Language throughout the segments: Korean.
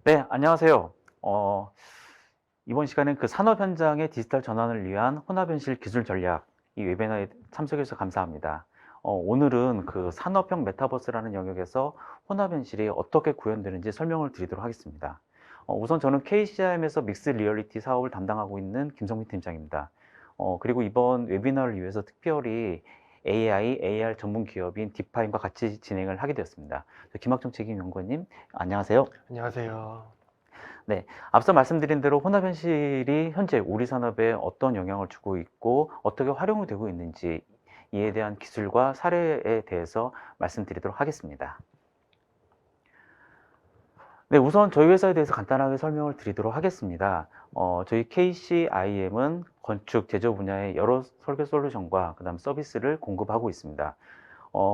네, 안녕하세요. 이번 시간엔 그 산업 현장의 디지털 전환을 위한 혼합현실 기술 전략, 이 웨비나에 참석해 주셔서 감사합니다. 오늘은 그 산업형 메타버스라는 영역에서 혼합현실이 어떻게 구현되는지 설명을 드리도록 하겠습니다. 우선 저는 KCIM에서 믹스 리얼리티 사업을 담당하고 있는 김성민 팀장입니다. 그리고 이번 웨비나를 위해서 특별히 AI, AR 전문 기업인 디파인과 같이 진행을 하게 되었습니다. 김학정 책임연구원님, 안녕하세요. 안녕하세요. 네. 앞서 말씀드린 대로 혼합현실이 현재 우리 산업에 어떤 영향을 주고 있고 어떻게 활용이 되고 있는지 이에 대한 기술과 사례에 대해서 말씀드리도록 하겠습니다. 네, 우선 저희 회사에 대해서 간단하게 설명을 드리도록 하겠습니다. 저희 KCIM은 건축, 제조 분야의 여러 설계 솔루션과 그다음 서비스를 공급하고 있습니다.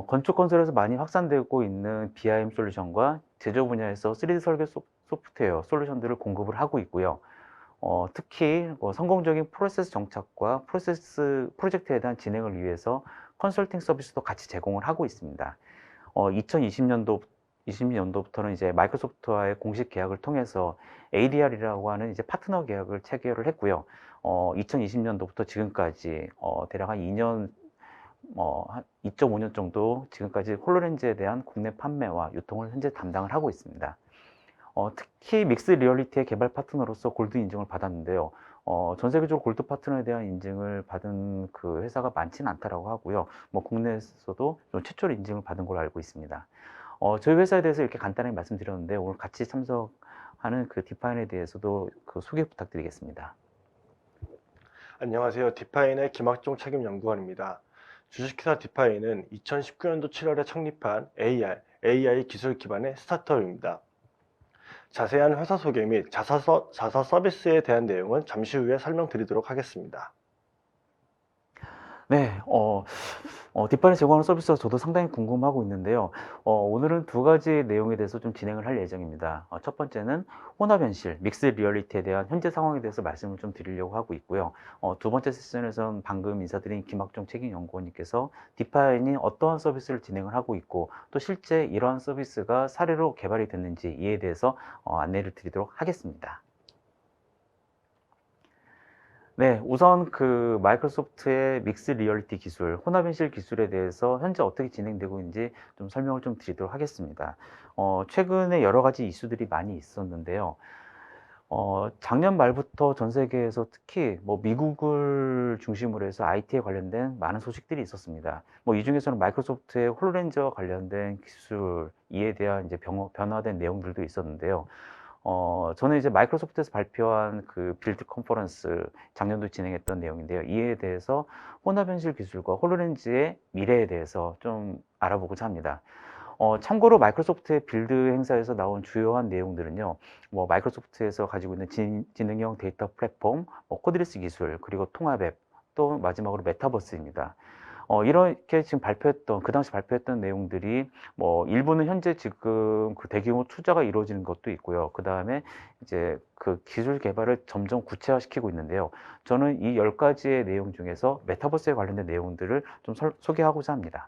건축 건설에서 많이 확산되고 있는 BIM 솔루션과 제조 분야에서 3D 설계 소프트웨어 솔루션들을 공급을 하고 있고요. 특히 성공적인 프로세스 정착과 프로젝트에 대한 진행을 위해서 컨설팅 서비스도 같이 제공을 하고 있습니다. 2020년도부터는 이제 마이크로소프트와의 공식 계약을 통해서 ADR이라고 하는 이제 파트너 계약을 체결을 했고요. 2020년도부터 지금까지 대략 한 2년 한 2.5년 정도 지금까지 홀로렌즈에 대한 국내 판매와 유통을 현재 담당을 하고 있습니다. 특히 믹스 리얼리티의 개발 파트너로서 골드 인증을 받았는데요. 전 세계적으로 골드 파트너에 대한 인증을 받은 그 회사가 많지는 않다라고 하고요. 뭐 국내에서도 좀 최초로 인증을 받은 걸로 알고 있습니다. 저희 회사에 대해서 이렇게 간단하게 말씀드렸는데 오늘 같이 참석하는 그 디파인에 대해서도 그 소개 부탁드리겠습니다. 안녕하세요. 디파인의 김학종 책임연구원입니다. 주식회사 디파인은 2019년도 7월에 창립한 AI 기술 기반의 스타트업입니다. 자세한 회사 소개 및 자사 서비스에 대한 내용은 잠시 후에 설명드리도록 하겠습니다. 네. 뒷판에 제공하는 서비스가 저도 상당히 궁금하고 있는데요. 오늘은 두 가지 내용에 대해서 좀 진행을 할 예정입니다. 첫 번째는 혼합현실, 믹스 리얼리티에 대한 현재 상황에 대해서 말씀을 좀 드리려고 하고 있고요. 두 번째 세션에서는 방금 인사드린 김학종 책임연구원님께서 디파인이 어떠한 서비스를 진행을 하고 있고 또 실제 이러한 서비스가 사례로 개발이 됐는지 이에 대해서 안내를 드리도록 하겠습니다. 네. 우선 그 마이크로소프트의 믹스 리얼리티 기술, 혼합현실 기술에 대해서 현재 어떻게 진행되고 있는지 좀 설명을 좀 드리도록 하겠습니다. 최근에 여러 가지 이슈들이 많이 있었는데요. 작년 말부터 전 세계에서 특히 뭐 미국을 중심으로 해서 IT에 관련된 많은 소식들이 있었습니다. 뭐 이 중에서는 마이크로소프트의 홀로렌즈와 관련된 기술 이에 대한 이제 변화된 내용들도 있었는데요. 저는 이제 마이크로소프트에서 발표한 그 빌드 컨퍼런스 작년도 진행했던 내용인데요. 이에 대해서 혼합현실 기술과 홀로렌즈의 미래에 대해서 좀 알아보고자 합니다. 참고로 마이크로소프트의 빌드 행사에서 나온 주요한 내용들은요. 뭐 마이크로소프트에서 가지고 있는 지능형 데이터 플랫폼, 코드리스 기술, 그리고 통합 앱, 또 마지막으로 메타버스입니다. 이렇게 지금 발표했던 그 당시 발표했던 내용들이 뭐 일부는 현재 지금 그 대규모 투자가 이루어지는 것도 있고요. 그다음에 이제 그 기술 개발을 점점 구체화시키고 있는데요. 저는 이 10 가지의 내용 중에서 메타버스에 관련된 내용들을 좀 소개하고자 합니다.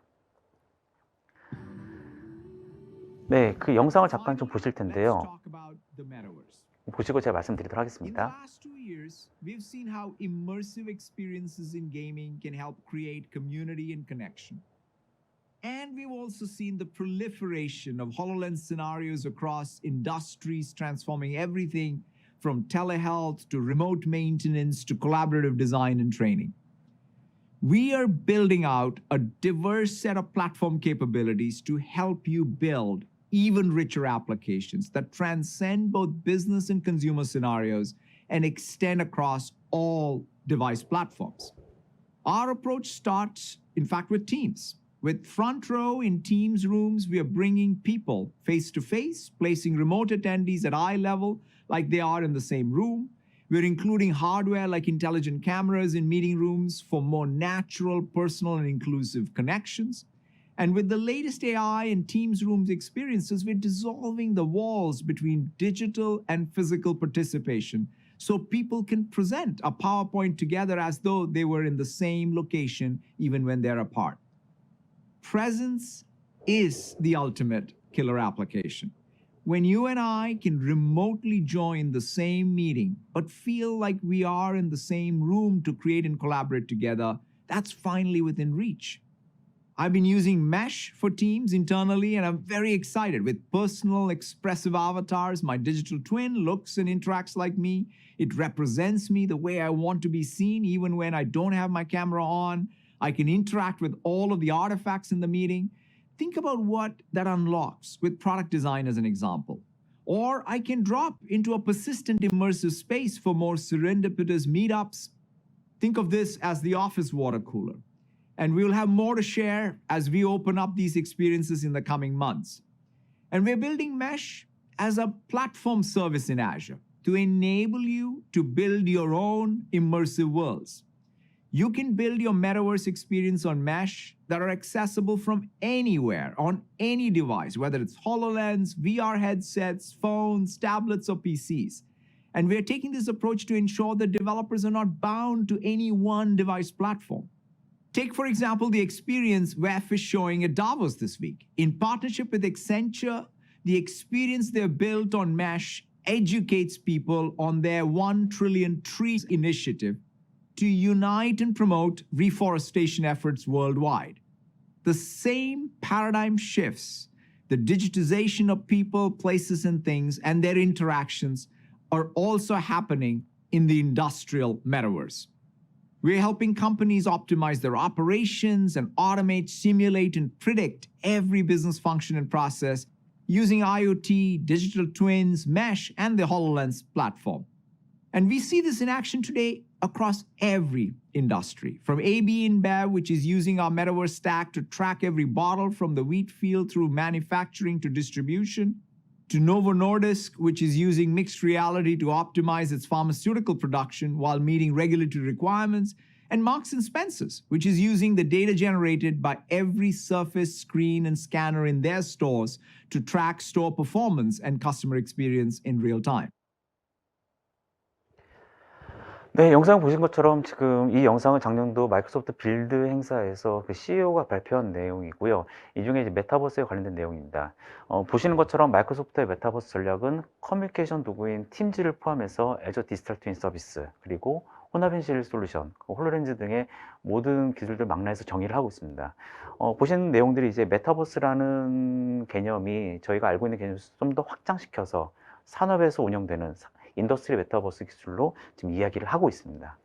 네, 그 영상을 잠깐 좀 보실 Let's 텐데요. talk about the metaverse. 보시고 제가 말씀드리도록 In the 하겠습니다. last 2 years, we've seen how immersive experiences in gaming can help create community and connection. And we've also seen the proliferation of HoloLens scenarios across industries, transforming everything from telehealth to remote maintenance to collaborative design and training. We are building out a diverse set of platform capabilities to help you build even richer applications that transcend both business and consumer scenarios and extend across all device platforms. Our approach starts, in fact, with Teams. With Front Row in Teams rooms, we are bringing people face to face, placing remote attendees at eye level like they are in the same room. We're including hardware like intelligent cameras in meeting rooms for more natural, personal, and inclusive connections. And with the latest AI and Teams rooms experiences, we're dissolving the walls between digital and physical participation so people can present a PowerPoint together as though they were in the same location, even when they're apart. Presence is the ultimate killer application. When you and I can remotely join the same meeting, but feel like we are in the same room to create and collaborate together, that's finally within reach. I've been using Mesh for Teams internally, and I'm very excited. With personal, expressive avatars, my digital twin looks and interacts like me. It represents me the way I want to be seen, even when I don't have my camera on. I can interact with all of the artifacts in the meeting. Think about what that unlocks with product design as an example. Or I can drop into a persistent immersive space for more serendipitous meetups. Think of this as the office water cooler. And we'll have more to share as we open up these experiences in the coming months. And we're building Mesh as a platform service in Azure to enable you to build your own immersive worlds. You can build your metaverse experience on Mesh that are accessible from anywhere, on any device, whether it's HoloLens, VR headsets, phones, tablets, or PCs. And we're taking this approach to ensure that developers are not bound to any one device platform. Take, for example, the experience WEF is showing at Davos this week. In partnership with Accenture, the experience they've built on Mesh educates people on their 1 trillion trees initiative to unite and promote reforestation efforts worldwide. The same paradigm shifts, the digitization of people, places, and things, and their interactions are also happening in the industrial metaverse. We're helping companies optimize their operations and automate, simulate, and predict every business function and process using IoT, digital twins, Mesh, and the HoloLens platform. And we see this in action today across every industry, from AB InBev, which is using our metaverse stack to track every bottle from the wheat field through manufacturing to distribution, to Novo Nordisk, which is using mixed reality to optimize its pharmaceutical production while meeting regulatory requirements, and Marks and Spencer's, which is using the data generated by every surface, screen, and scanner in their stores to track store performance and customer experience in real time. 네, 영상 보신 것처럼 지금 이 영상은 작년도 마이크로소프트 빌드 행사에서 그 CEO가 발표한 내용이고요. 이 중에 이제 메타버스에 관련된 내용입니다. 보시는 것처럼 마이크로소프트의 메타버스 전략은 커뮤니케이션 도구인 팀즈를 포함해서 애저 디지털 트윈 서비스, 그리고 혼합현실 솔루션, 홀로렌즈 등의 모든 기술들 망라해서 정의를 하고 있습니다. 보시는 내용들이 이제 메타버스라는 개념이 저희가 알고 있는 개념을 좀 더 확장시켜서 산업에서 운영되는 인더스트리 메타버스 기술로 지금 이야기를 하고 있습니다.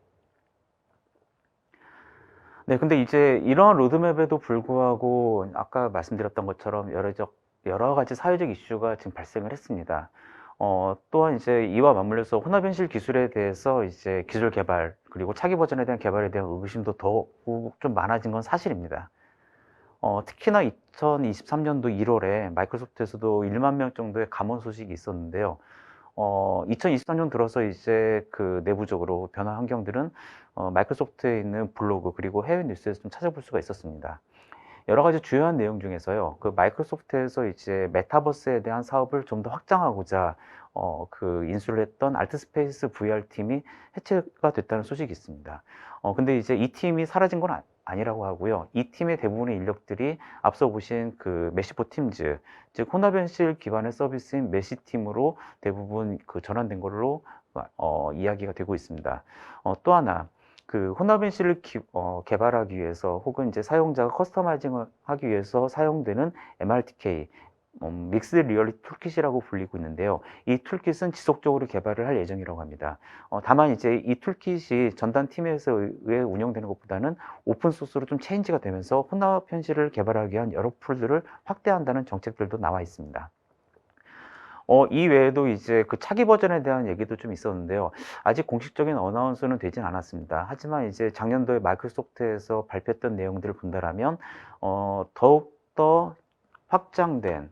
네, 근데 이제 이러한 로드맵에도 불구하고 아까 말씀드렸던 것처럼 여러 가지 사회적 이슈가 지금 발생을 했습니다. 또한 이제 이와 맞물려서 혼합현실 기술에 대해서 이제 기술 개발, 그리고 차기 버전에 대한 개발에 대한 의구심도 더욱 좀 많아진 건 사실입니다. 특히나 2023년도 1월에 마이크로소프트에서도 1만 명 정도의 감원 소식이 있었는데요. 2023년 들어서 이제 그 내부적으로 변화 환경들은 마이크로소프트에 있는 블로그 그리고 해외 뉴스에서 좀 찾아볼 수가 있었습니다. 여러 가지 주요한 내용 중에서요, 그 마이크로소프트에서 이제 메타버스에 대한 사업을 좀 더 확장하고자 그 인수를 했던 알트스페이스 VR 팀이 해체가 됐다는 소식이 있습니다. 근데 이제 이 팀이 사라진 건 아니라고 하고요. 이 팀의 대부분의 인력들이 앞서 보신 그 메시포 팀즈, 즉 혼합현실 기반의 서비스인 메시팀으로 대부분 그 전환된 걸로 이야기가 되고 있습니다. 또 하나, 그 혼합현실을 개발하기 위해서 혹은 이제 사용자가 커스터마이징을 하기 위해서 사용되는 MRTK, 믹스 리얼리티 툴킷이라고 불리고 있는데요. 이 툴킷은 지속적으로 개발을 할 예정이라고 합니다. 다만 이제 이 툴킷이 전담 팀에서 의해 운영되는 것보다는 오픈 소스로 좀 체인지가 되면서 혼합 현실을 개발하기 위한 여러 풀들을 확대한다는 정책들도 나와 있습니다. 이 외에도 이제 그 차기 버전에 대한 얘기도 좀 있었는데요. 아직 공식적인 어나운스는 되진 않았습니다. 하지만 이제 작년도에 마이크로소프트에서 발표했던 내용들을 본다라면 더욱더 확장된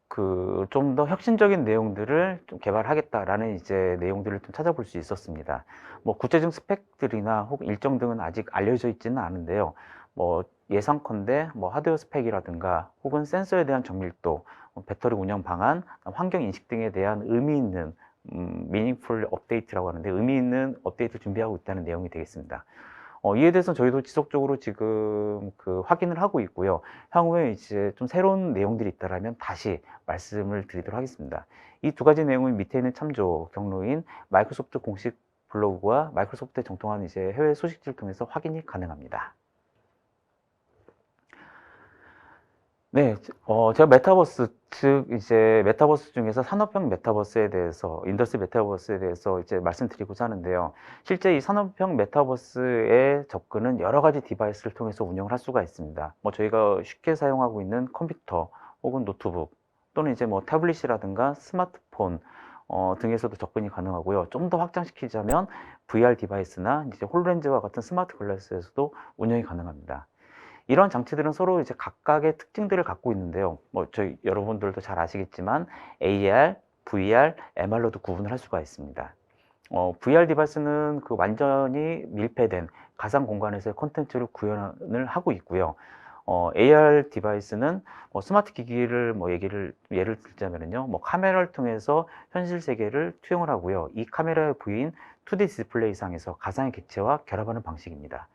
그 좀 더 혁신적인 내용들을 좀 개발하겠다라는 이제 내용들을 좀 찾아볼 수 있었습니다. 뭐 구체적 스펙들이나 혹은 일정 등은 아직 알려져 있지는 않은데요. 뭐 예상컨대 뭐 하드웨어 스펙이라든가 혹은 센서에 대한 정밀도, 배터리 운영 방안, 환경 인식 등에 대한 의미 있는 미닝풀 업데이트라고 하는데 의미 있는 업데이트를 준비하고 있다는 내용이 되겠습니다. 이에 대해서는 저희도 지속적으로 지금 그 확인을 하고 있고요. 향후에 이제 좀 새로운 내용들이 있다라면 다시 말씀을 드리도록 하겠습니다. 이 두 가지 내용은 밑에 있는 참조 경로인 마이크로소프트 공식 블로그와 마이크로소프트에 정통한 이제 해외 소식지를 통해서 확인이 가능합니다. 네, 제가 메타버스, 즉, 이제 메타버스 중에서 산업형 메타버스에 대해서, 인더스트리 메타버스에 대해서 이제 말씀드리고자 하는데요. 실제 이 산업형 메타버스의 접근은 여러 가지 디바이스를 통해서 운영을 할 수가 있습니다. 뭐 저희가 쉽게 사용하고 있는 컴퓨터 혹은 노트북 또는 이제 뭐 태블릿이라든가 스마트폰 등에서도 접근이 가능하고요. 좀 더 확장시키자면 VR 디바이스나 이제 홀로렌즈와 같은 스마트 글라스에서도 운영이 가능합니다. 이런 장치들은 서로 이제 각각의 특징들을 갖고 있는데요. 뭐 저희 여러분들도 잘 아시겠지만 AR, VR, MR로도 구분을 할 수가 있습니다. VR 디바이스는 그 완전히 밀폐된 가상 공간에서의 콘텐츠를 구현을 하고 있고요. AR 디바이스는 뭐 스마트 기기를 뭐 예를 들자면요, 뭐 카메라를 통해서 현실 세계를 투영을 하고요. 이 카메라의 부위인 2D 디스플레이상에서 가상의 객체와 결합하는 방식입니다.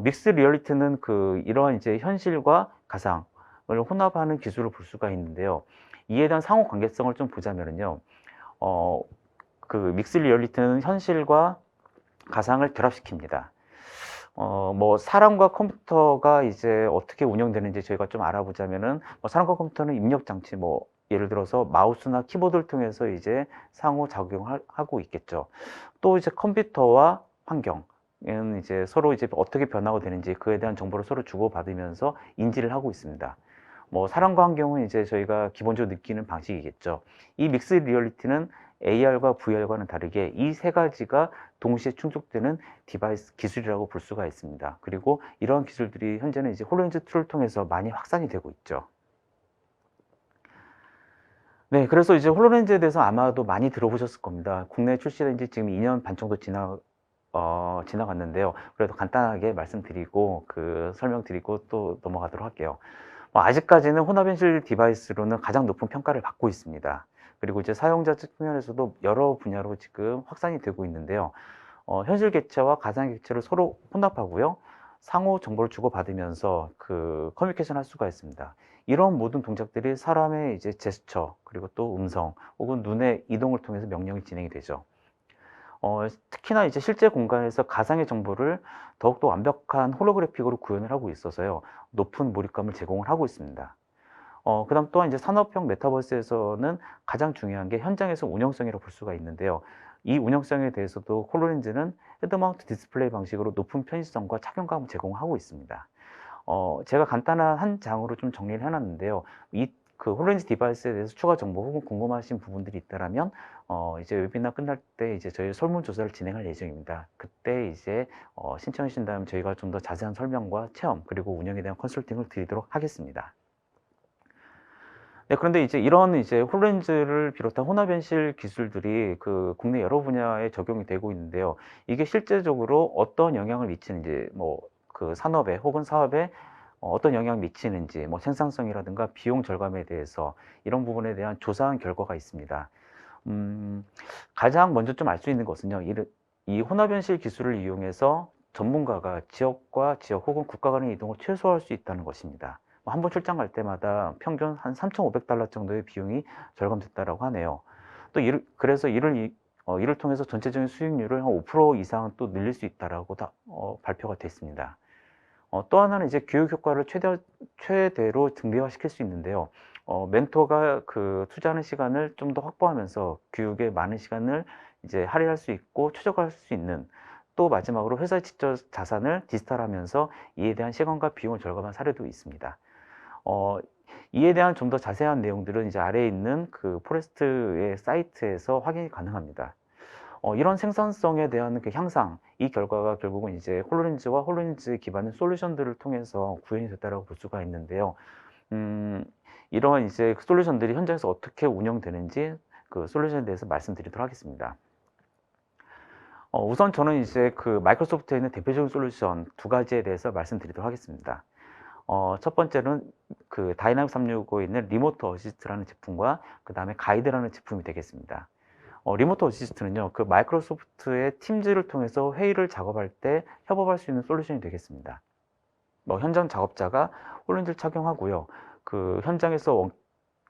믹스 리얼리티는 그 이러한 이제 현실과 가상을 혼합하는 기술을 볼 수가 있는데요. 이에 대한 상호 관계성을 좀 보자면요. 그 믹스 리얼리티는 현실과 가상을 결합시킵니다. 뭐 사람과 컴퓨터가 이제 어떻게 운영되는지 저희가 좀 알아보자면은 뭐 사람과 컴퓨터는 입력 장치 뭐 예를 들어서 마우스나 키보드를 통해서 이제 상호 작용하고 있겠죠. 또 이제 컴퓨터와 환경 은 이제 서로 이제 어떻게 변화가 되는지 그에 대한 정보를 서로 주고받으면서 인지를 하고 있습니다. 뭐 사람과 환경은 이제 저희가 기본적으로 느끼는 방식이겠죠. 이 믹스 리얼리티는 AR과 VR과는 다르게 이 세 가지가 동시에 충족되는 디바이스 기술이라고 볼 수가 있습니다. 그리고 이러한 기술들이 현재는 이제 홀로렌즈 2를 통해서 많이 확산이 되고 있죠. 네, 그래서 이제 홀로렌즈에 대해서 아마도 많이 들어보셨을 겁니다. 국내에 출시된 지 지금 2년 반 정도 지나갔는데요. 그래도 간단하게 말씀드리고 설명드리고 또 넘어가도록 할게요. 아직까지는 혼합현실 디바이스로는 가장 높은 평가를 받고 있습니다. 그리고 이제 사용자 측면에서도 여러 분야로 지금 확산이 되고 있는데요. 현실 객체와 가상 객체를 서로 혼합하고요. 상호 정보를 주고받으면서 그 커뮤니케이션 할 수가 있습니다. 이런 모든 동작들이 사람의 이제 제스처, 그리고 또 음성, 혹은 눈의 이동을 통해서 명령이 진행이 되죠. 특히나 이제 실제 공간에서 가상의 정보를 더욱더 완벽한 홀로그래픽으로 구현을 하고 있어서요. 높은 몰입감을 제공을 하고 있습니다. 그다음 또한 이제 산업형 메타버스에서는 가장 중요한 게 현장에서 운영성이라고 볼 수가 있는데요. 이 운영성에 대해서도 홀로렌즈는 헤드마운트 디스플레이 방식으로 높은 편의성과 착용감을 제공하고 있습니다. 제가 간단한 한 장으로 좀 정리를 해 놨는데요. 그 홀로렌즈 디바이스에 대해서 추가 정보 혹은 궁금하신 부분들이 있다라면 이제 웨비나 끝날 때 이제 저희 설문조사를 진행할 예정입니다. 그때 이제 신청해 주신다면 저희가 좀 더 자세한 설명과 체험 그리고 운영에 대한 컨설팅을 드리도록 하겠습니다. 네, 그런데 이제 이런 이제 홀로렌즈를 비롯한 혼합현실 기술들이 그 국내 여러 분야에 적용이 되고 있는데요. 이게 실제적으로 어떤 영향을 미치는지, 뭐 그 산업에 혹은 사업에 어떤 영향을 미치는지, 뭐 생산성이라든가 비용 절감에 대해서 이런 부분에 대한 조사한 결과가 있습니다. 가장 먼저 좀 알 수 있는 것은요. 이 혼합현실 기술을 이용해서 전문가가 지역과 지역 혹은 국가 간의 이동을 최소화할 수 있다는 것입니다. 한 번 출장 갈 때마다 평균 한 $3,500 정도의 비용이 절감됐다라고 하네요. 또 그래서 이를 통해서 전체적인 수익률을 한 5% 이상 또 늘릴 수 있다라고 발표가 됐습니다. 또 하나는 이제 교육 효과를 최대로 증대화시킬 수 있는데요. 멘토가 그 투자하는 시간을 좀 더 확보하면서 교육에 많은 시간을 이제 할애할 수 있고 최적화할 수 있는, 또 마지막으로 회사의 지적 자산을 디지털하면서 이에 대한 시간과 비용을 절감한 사례도 있습니다. 이에 대한 좀 더 자세한 내용들은 이제 아래에 있는 그 포레스트의 사이트에서 확인이 가능합니다. 이런 생산성에 대한 그 향상, 이 결과가 결국은 이제 홀로렌즈와 홀로렌즈 기반의 솔루션들을 통해서 구현이 됐다라고 볼 수가 있는데요. 이러한 이제 솔루션들이 현장에서 어떻게 운영되는지 그 솔루션에 대해서 말씀드리도록 하겠습니다. 우선 저는 이제 그 마이크로소프트에 있는 대표적인 솔루션 두 가지에 대해서 말씀드리도록 하겠습니다. 첫 번째는 그 다이나믹 365에 있는 리모트 어시스트라는 제품과 그 다음에 가이드라는 제품이 되겠습니다. 리모트 어시스트는요, 그 마이크로소프트의 팀즈를 통해서 회의를 작업할 때 협업할 수 있는 솔루션이 되겠습니다. 현장 작업자가 홀로렌즈를 착용하고요. 그 현장에서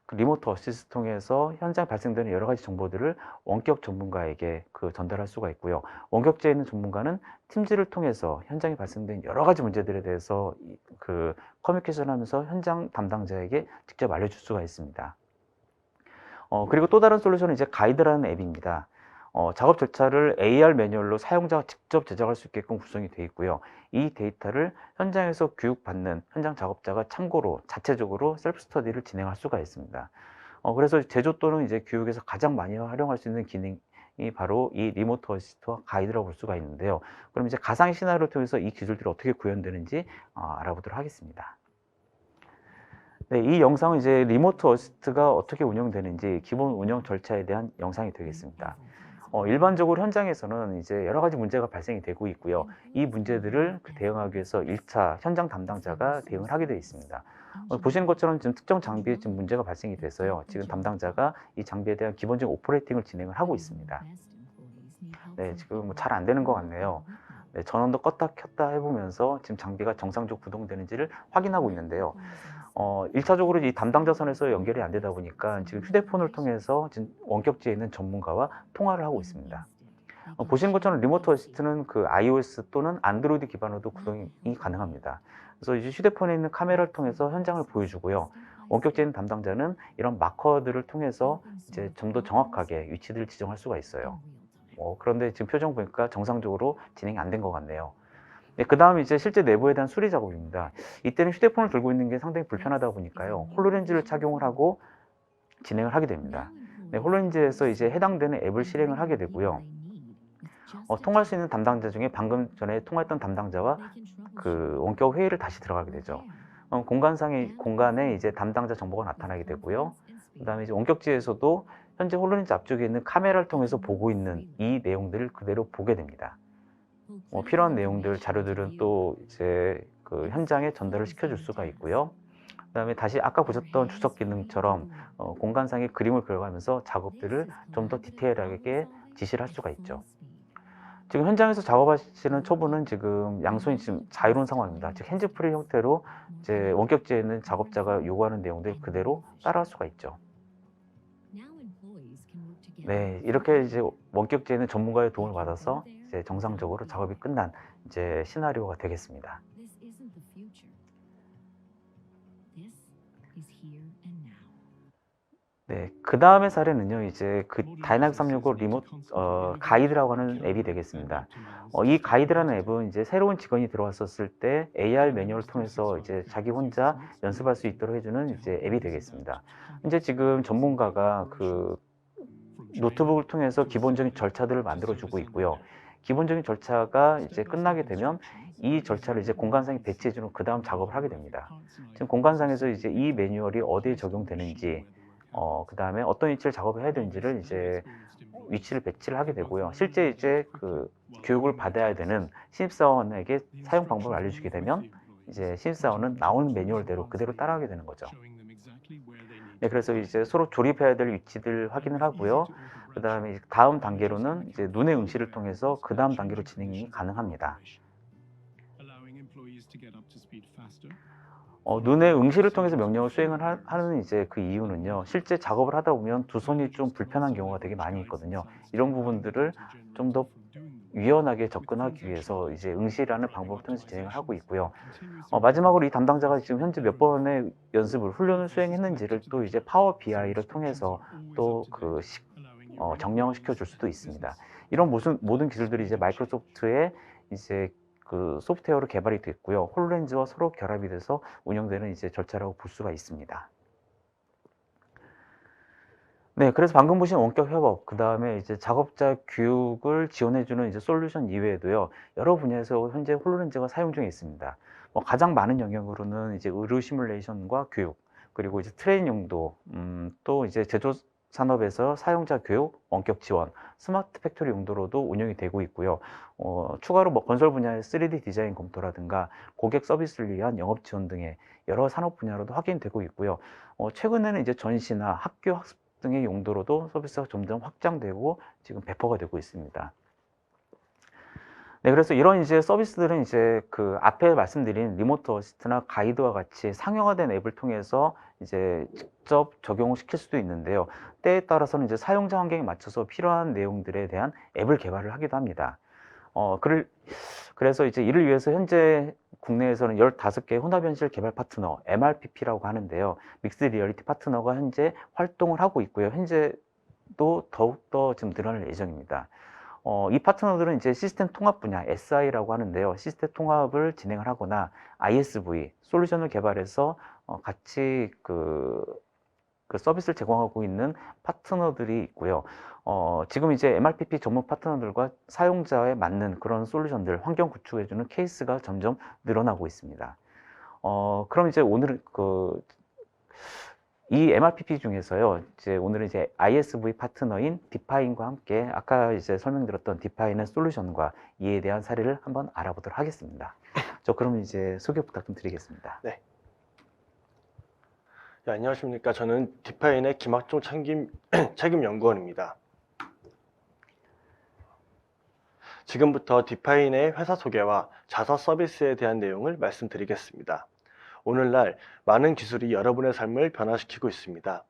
그 리모트 어시스트 통해서 현장에 발생되는 여러 가지 정보들을 원격 전문가에게 전달할 수가 있고요. 원격제에 있는 전문가는 팀즈를 통해서 현장에 발생된 여러 가지 문제들에 대해서 커뮤니케이션 하면서 현장 담당자에게 직접 알려줄 수가 있습니다. 그리고 또 다른 솔루션은 이제 가이드라는 앱입니다. 작업 절차를 AR 매뉴얼로 사용자가 직접 제작할 수 있게끔 구성이 되어 있고요. 이 데이터를 현장에서 교육받는 현장 작업자가 참고로 자체적으로 셀프 스터디를 진행할 수가 있습니다. 그래서 제조 또는 이제 교육에서 가장 많이 활용할 수 있는 기능이 바로 이 리모트 어시스트와 가이드라고 볼 수가 있는데요. 그럼 이제 가상 시나리오를 통해서 이 기술들이 어떻게 구현되는지 알아보도록 하겠습니다. 네, 이 영상은 이제 리모트 어시스트가 어떻게 운영되는지 기본 운영 절차에 대한 영상이 되겠습니다. 일반적으로 현장에서는 이제 여러 가지 문제가 발생이 되고 있고요. 이 문제들을 대응하기 위해서 1차 현장 담당자가 대응을 하게 되어 있습니다. 보시는 것처럼 지금 특정 장비에 지금 문제가 발생이 돼서요. 지금 담당자가 이 장비에 대한 기본적인 오퍼레이팅을 진행을 하고 있습니다. 네, 지금 잘 안 되는 것 같네요. 네, 전원도 껐다 켰다 해보면서 지금 장비가 정상적으로 구동되는지를 확인하고 있는데요. 1차적으로 이 담당자 선에서 연결이 안 되다 보니까 지금 휴대폰을 통해서 지금 원격지에 있는 전문가와 통화를 하고 있습니다. 보시는 것처럼 리모트 어시스트는 그 iOS 또는 안드로이드 기반으로도 구동이 가능합니다. 그래서 이제 휴대폰에 있는 카메라를 통해서 현장을 보여주고요. 원격지에 있는 담당자는 이런 마커들을 통해서 이제 좀 더 정확하게 위치들을 지정할 수가 있어요. 그런데 지금 표정 보니까 정상적으로 진행이 안 된 것 같네요. 네, 그 다음 이제 실제 내부에 대한 수리 작업입니다. 이때는 휴대폰을 들고 있는 게 상당히 불편하다 보니까요. 홀로렌즈를 착용을 하고 진행을 하게 됩니다. 네, 홀로렌즈에서 이제 해당되는 앱을 실행을 하게 되고요. 통화할 수 있는 담당자 중에 방금 전에 통화했던 담당자와 그 원격 회의를 다시 들어가게 되죠. 공간에 이제 담당자 정보가 나타나게 되고요. 그 다음에 이제 원격지에서도 현재 홀로렌즈 앞쪽에 있는 카메라를 통해서 보고 있는 이 내용들을 그대로 보게 됩니다. 필요한 내용들, 자료들은 또 이제 그 현장에 전달을 시켜줄 수가 있고요. 그 다음에 다시 아까 보셨던 주석 기능처럼 공간상의 그림을 그려가면서 작업들을 좀 더 디테일하게 지시를 할 수가 있죠. 지금 현장에서 작업하시는 초보는 지금 양손이 지금 자유로운 상황입니다. 즉 핸즈프리 형태로 이제 원격지에 있는 작업자가 요구하는 내용들 그대로 따라할 수가 있죠. 네, 이렇게 이제 원격지에 있는 전문가의 도움을 받아서 이제 정상적으로 작업이 끝난 이제 시나리오가 되겠습니다. 네, 그 다음의 사례는요, 이제 그 다이나믹 365 리모트 가이드라고 하는 앱이 되겠습니다. 이 가이드라는 앱은 이제 새로운 직원이 들어왔었을 때 AR 매뉴얼을 통해서 이제 자기 혼자 연습할 수 있도록 해주는 이제 앱이 되겠습니다. 이제 지금 전문가가 그 노트북을 통해서 기본적인 절차들을 만들어주고 있고요. 기본적인 절차가 이제 끝나게 되면 이 절차를 이제 공간상에 배치해주는 그 다음 작업을 하게 됩니다. 지금 공간상에서 이제 이 매뉴얼이 어디에 적용되는지, 그 다음에 어떤 위치를 작업을 해야 되는지를 이제 위치를 배치를 하게 되고요. 실제 이제 그 교육을 받아야 되는 신입사원에게 사용 방법을 알려주게 되면 이제 신입사원은 나오는 매뉴얼대로 그대로 따라하게 되는 거죠. 네, 그래서 이제 서로 조립해야 될 위치들 확인을 하고요. 그 다음에 다음 단계로는 이제 눈의 응시를 통해서 그 다음 단계로 진행이 가능합니다. 눈의 응시를 통해서 명령을 수행을 하는 이제 그 이유는요. 실제 작업을 하다 보면 두 손이 좀 불편한 경우가 되게 많이 있거든요. 이런 부분들을 좀 더 유연하게 접근하기 위해서 이제 응시라는 방법을 통해서 진행을 하고 있고요. 마지막으로 이 담당자가 지금 현재 몇 번의 훈련을 수행했는지를 또 이제 파워 BI를 통해서 또 정량을 시켜줄 수도 있습니다. 이런 모든 기술들이 이제 마이크로소프트의 이제 그 소프트웨어로 개발이 됐고요. 홀로렌즈와 서로 결합이 돼서 운영되는 이제 절차라고 볼 수가 있습니다. 네, 그래서 방금 보신 원격 협업, 그 다음에 이제 작업자 교육을 지원해주는 이제 솔루션 이외에도요, 여러 분야에서 현재 홀로렌즈가 사용 중에 있습니다. 가장 많은 영역으로는 이제 의료 시뮬레이션과 교육, 그리고 이제 트레이닝 용도, 또 이제 제조 산업에서 사용자 교육, 원격 지원, 스마트 팩토리 용도로도 운영이 되고 있고요. 추가로 건설 분야의 3D 디자인 검토라든가 고객 서비스를 위한 영업 지원 등의 여러 산업 분야로도 확인되고 있고요. 최근에는 이제 전시나 학교 학습 등의 용도로도 서비스가 점점 확장되고 지금 배포가 되고 있습니다. 네, 그래서 이런 이제 서비스들은 이제 그 앞에 말씀드린 리모트 어시스트나 가이드와 같이 상용화된 앱을 통해서 이제 직접 적용을 시킬 수도 있는데요. 때에 따라서는 이제 사용자 환경에 맞춰서 필요한 내용들에 대한 앱을 개발을 하기도 합니다. 그래서 이제 이를 위해서 현재 국내에서는 15개 혼합현실 개발 파트너, MRPP라고 하는데요. 믹스 리얼리티 파트너가 현재 활동을 하고 있고요. 현재도 더욱더 지금 늘어날 예정입니다. 이 파트너들은 이제 시스템 통합 분야, SI라고 하는데요. 시스템 통합을 진행을 하거나 ISV, 솔루션을 개발해서 같이 그 서비스를 제공하고 있는 파트너들이 있고요. 지금 이제 MRPP 전문 파트너들과 사용자에 맞는 그런 솔루션들, 환경 구축해주는 케이스가 점점 늘어나고 있습니다. 그럼 이제 오늘은 이 MRPP 중에서요, 이제 오늘은 이제 ISV 파트너인 디파인과 함께 아까 이제 설명드렸던 디파인의 솔루션과 이에 대한 사례를 한번 알아보도록 하겠습니다. 그럼 이제 소개 부탁 좀 드리겠습니다. 네. 네, 안녕하십니까. 저는 디파인의 김학종 책임연구원입니다. 지금부터 디파인의 회사 소개와 자사 서비스에 대한 내용을 말씀드리겠습니다. 오늘날 많은 기술이 여러분의 삶을 변화시키고 있습니다.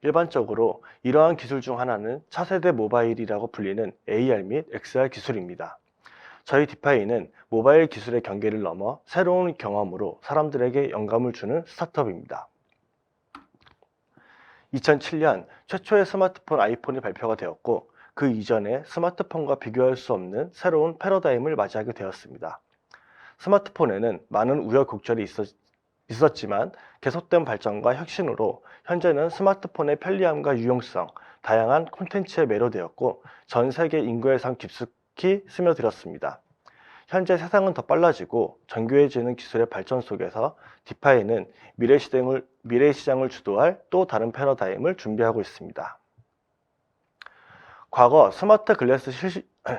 일반적으로 이러한 기술 중 하나는 차세대 모바일이라고 불리는 AR 및 XR 기술입니다. 저희 디파인은 모바일 기술의 경계를 넘어 새로운 경험으로 사람들에게 영감을 주는 스타트업입니다. 2007년 최초의 스마트폰 아이폰이 발표가 되었고 그 이전에 스마트폰과 비교할 수 없는 새로운 패러다임을 맞이하게 되었습니다. 스마트폰에는 많은 우여곡절이 있었지만 계속된 발전과 혁신으로 현재는 스마트폰의 편리함과 유용성, 다양한 콘텐츠에 매료되었고 전 세계 인구의 삶 깊숙이 스며들었습니다. 현재 세상은 더 빨라지고 정교해지는 기술의 발전 속에서 디파인은 미래 시장을 주도할 또 다른 패러다임을 준비하고 있습니다. 과거 스마트 글래스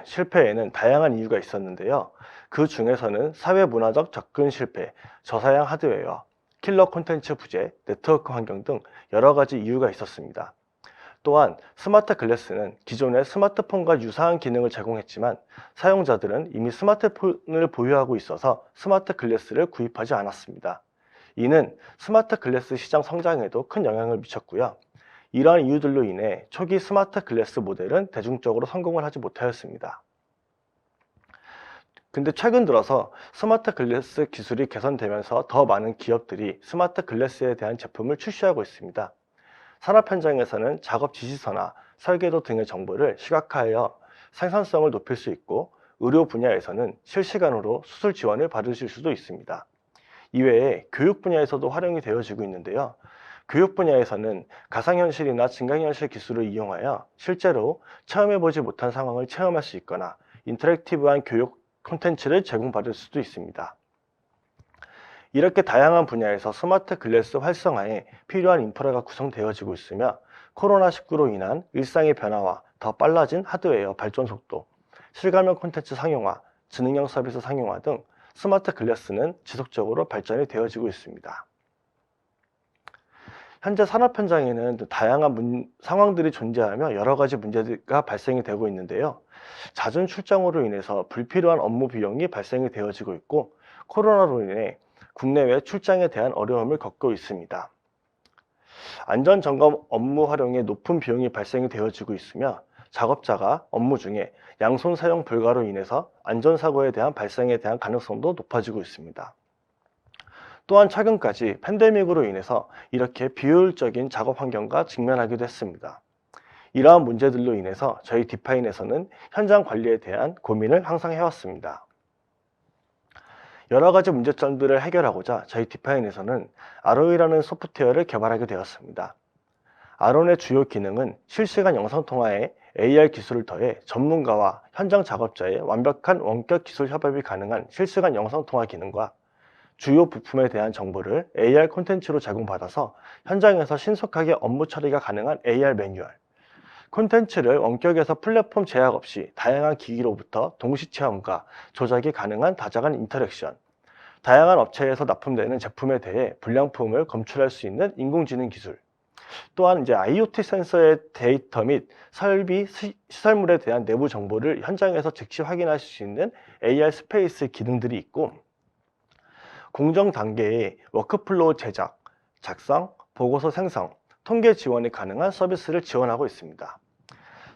실패에는 다양한 이유가 있었는데요. 그 중에서는 사회 문화적 접근 실패, 저사양 하드웨어, 킬러 콘텐츠 부재, 네트워크 환경 등 여러 가지 이유가 있었습니다. 또한 스마트 글래스는 기존의 스마트폰과 유사한 기능을 제공했지만 사용자들은 이미 스마트폰을 보유하고 있어서 스마트 글래스를 구입하지 않았습니다. 이는 스마트 글래스 시장 성장에도 큰 영향을 미쳤고요. 이러한 이유들로 인해 초기 스마트 글래스 모델은 대중적으로 성공을 하지 못하였습니다. 근데 최근 들어서 스마트 글래스 기술이 개선되면서 더 많은 기업들이 스마트 글래스에 대한 제품을 출시하고 있습니다. 산업 현장에서는 작업 지시서나 설계도 등의 정보를 시각화하여 생산성을 높일 수 있고 의료 분야에서는 실시간으로 수술 지원을 받으실 수도 있습니다. 이외에 교육 분야에서도 활용이 되어지고 있는데요. 교육 분야에서는 가상현실이나 증강현실 기술을 이용하여 실제로 체험해보지 못한 상황을 체험할 수 있거나 인터랙티브한 교육 콘텐츠를 제공받을 수도 있습니다. 이렇게 다양한 분야에서 스마트 글래스 활성화에 필요한 인프라가 구성되어지고 있으며 코로나19로 인한 일상의 변화와 더 빨라진 하드웨어 발전 속도, 실감형 콘텐츠 상용화, 지능형 서비스 상용화 등 스마트 글래스는 지속적으로 발전이 되어지고 있습니다. 현재 산업 현장에는 다양한 상황들이 존재하며 여러 가지 문제가 발생이 되고 있는데요. 잦은 출장으로 인해서 불필요한 업무 비용이 발생이 되어지고 있고 코로나로 인해 국내외 출장에 대한 어려움을 겪고 있습니다. 안전점검 업무 활용에 높은 비용이 발생이 되어지고 있으며 작업자가 업무 중에 양손 사용 불가로 인해서 안전사고에 대한 발생에 대한 가능성도 높아지고 있습니다. 또한 최근까지 팬데믹으로 인해서 이렇게 비효율적인 작업 환경과 직면하기도 했습니다. 이러한 문제들로 인해서 저희 디파인에서는 현장 관리에 대한 고민을 항상 해왔습니다. 여러 가지 문제점들을 해결하고자 저희 디파인에서는 아론이라는 소프트웨어를 개발하게 되었습니다. 아론의 주요 기능은 실시간 영상통화에 AR 기술을 더해 전문가와 현장 작업자의 완벽한 원격 기술 협업이 가능한 실시간 영상통화 기능과 주요 부품에 대한 정보를 AR 콘텐츠로 제공받아서 현장에서 신속하게 업무 처리가 가능한 AR 매뉴얼, 콘텐츠를 원격에서 플랫폼 제약 없이 다양한 기기로부터 동시 체험과 조작이 가능한 다자간 인터랙션, 다양한 업체에서 납품되는 제품에 대해 불량품을 검출할 수 있는 인공지능 기술, 또한 이제 IoT 센서의 데이터 및 설비, 시설물에 대한 내부 정보를 현장에서 즉시 확인하실 수 있는 AR 스페이스 기능들이 있고, 공정 단계의 워크플로우 제작, 작성, 보고서 생성, 통계 지원이 가능한 서비스를 지원하고 있습니다.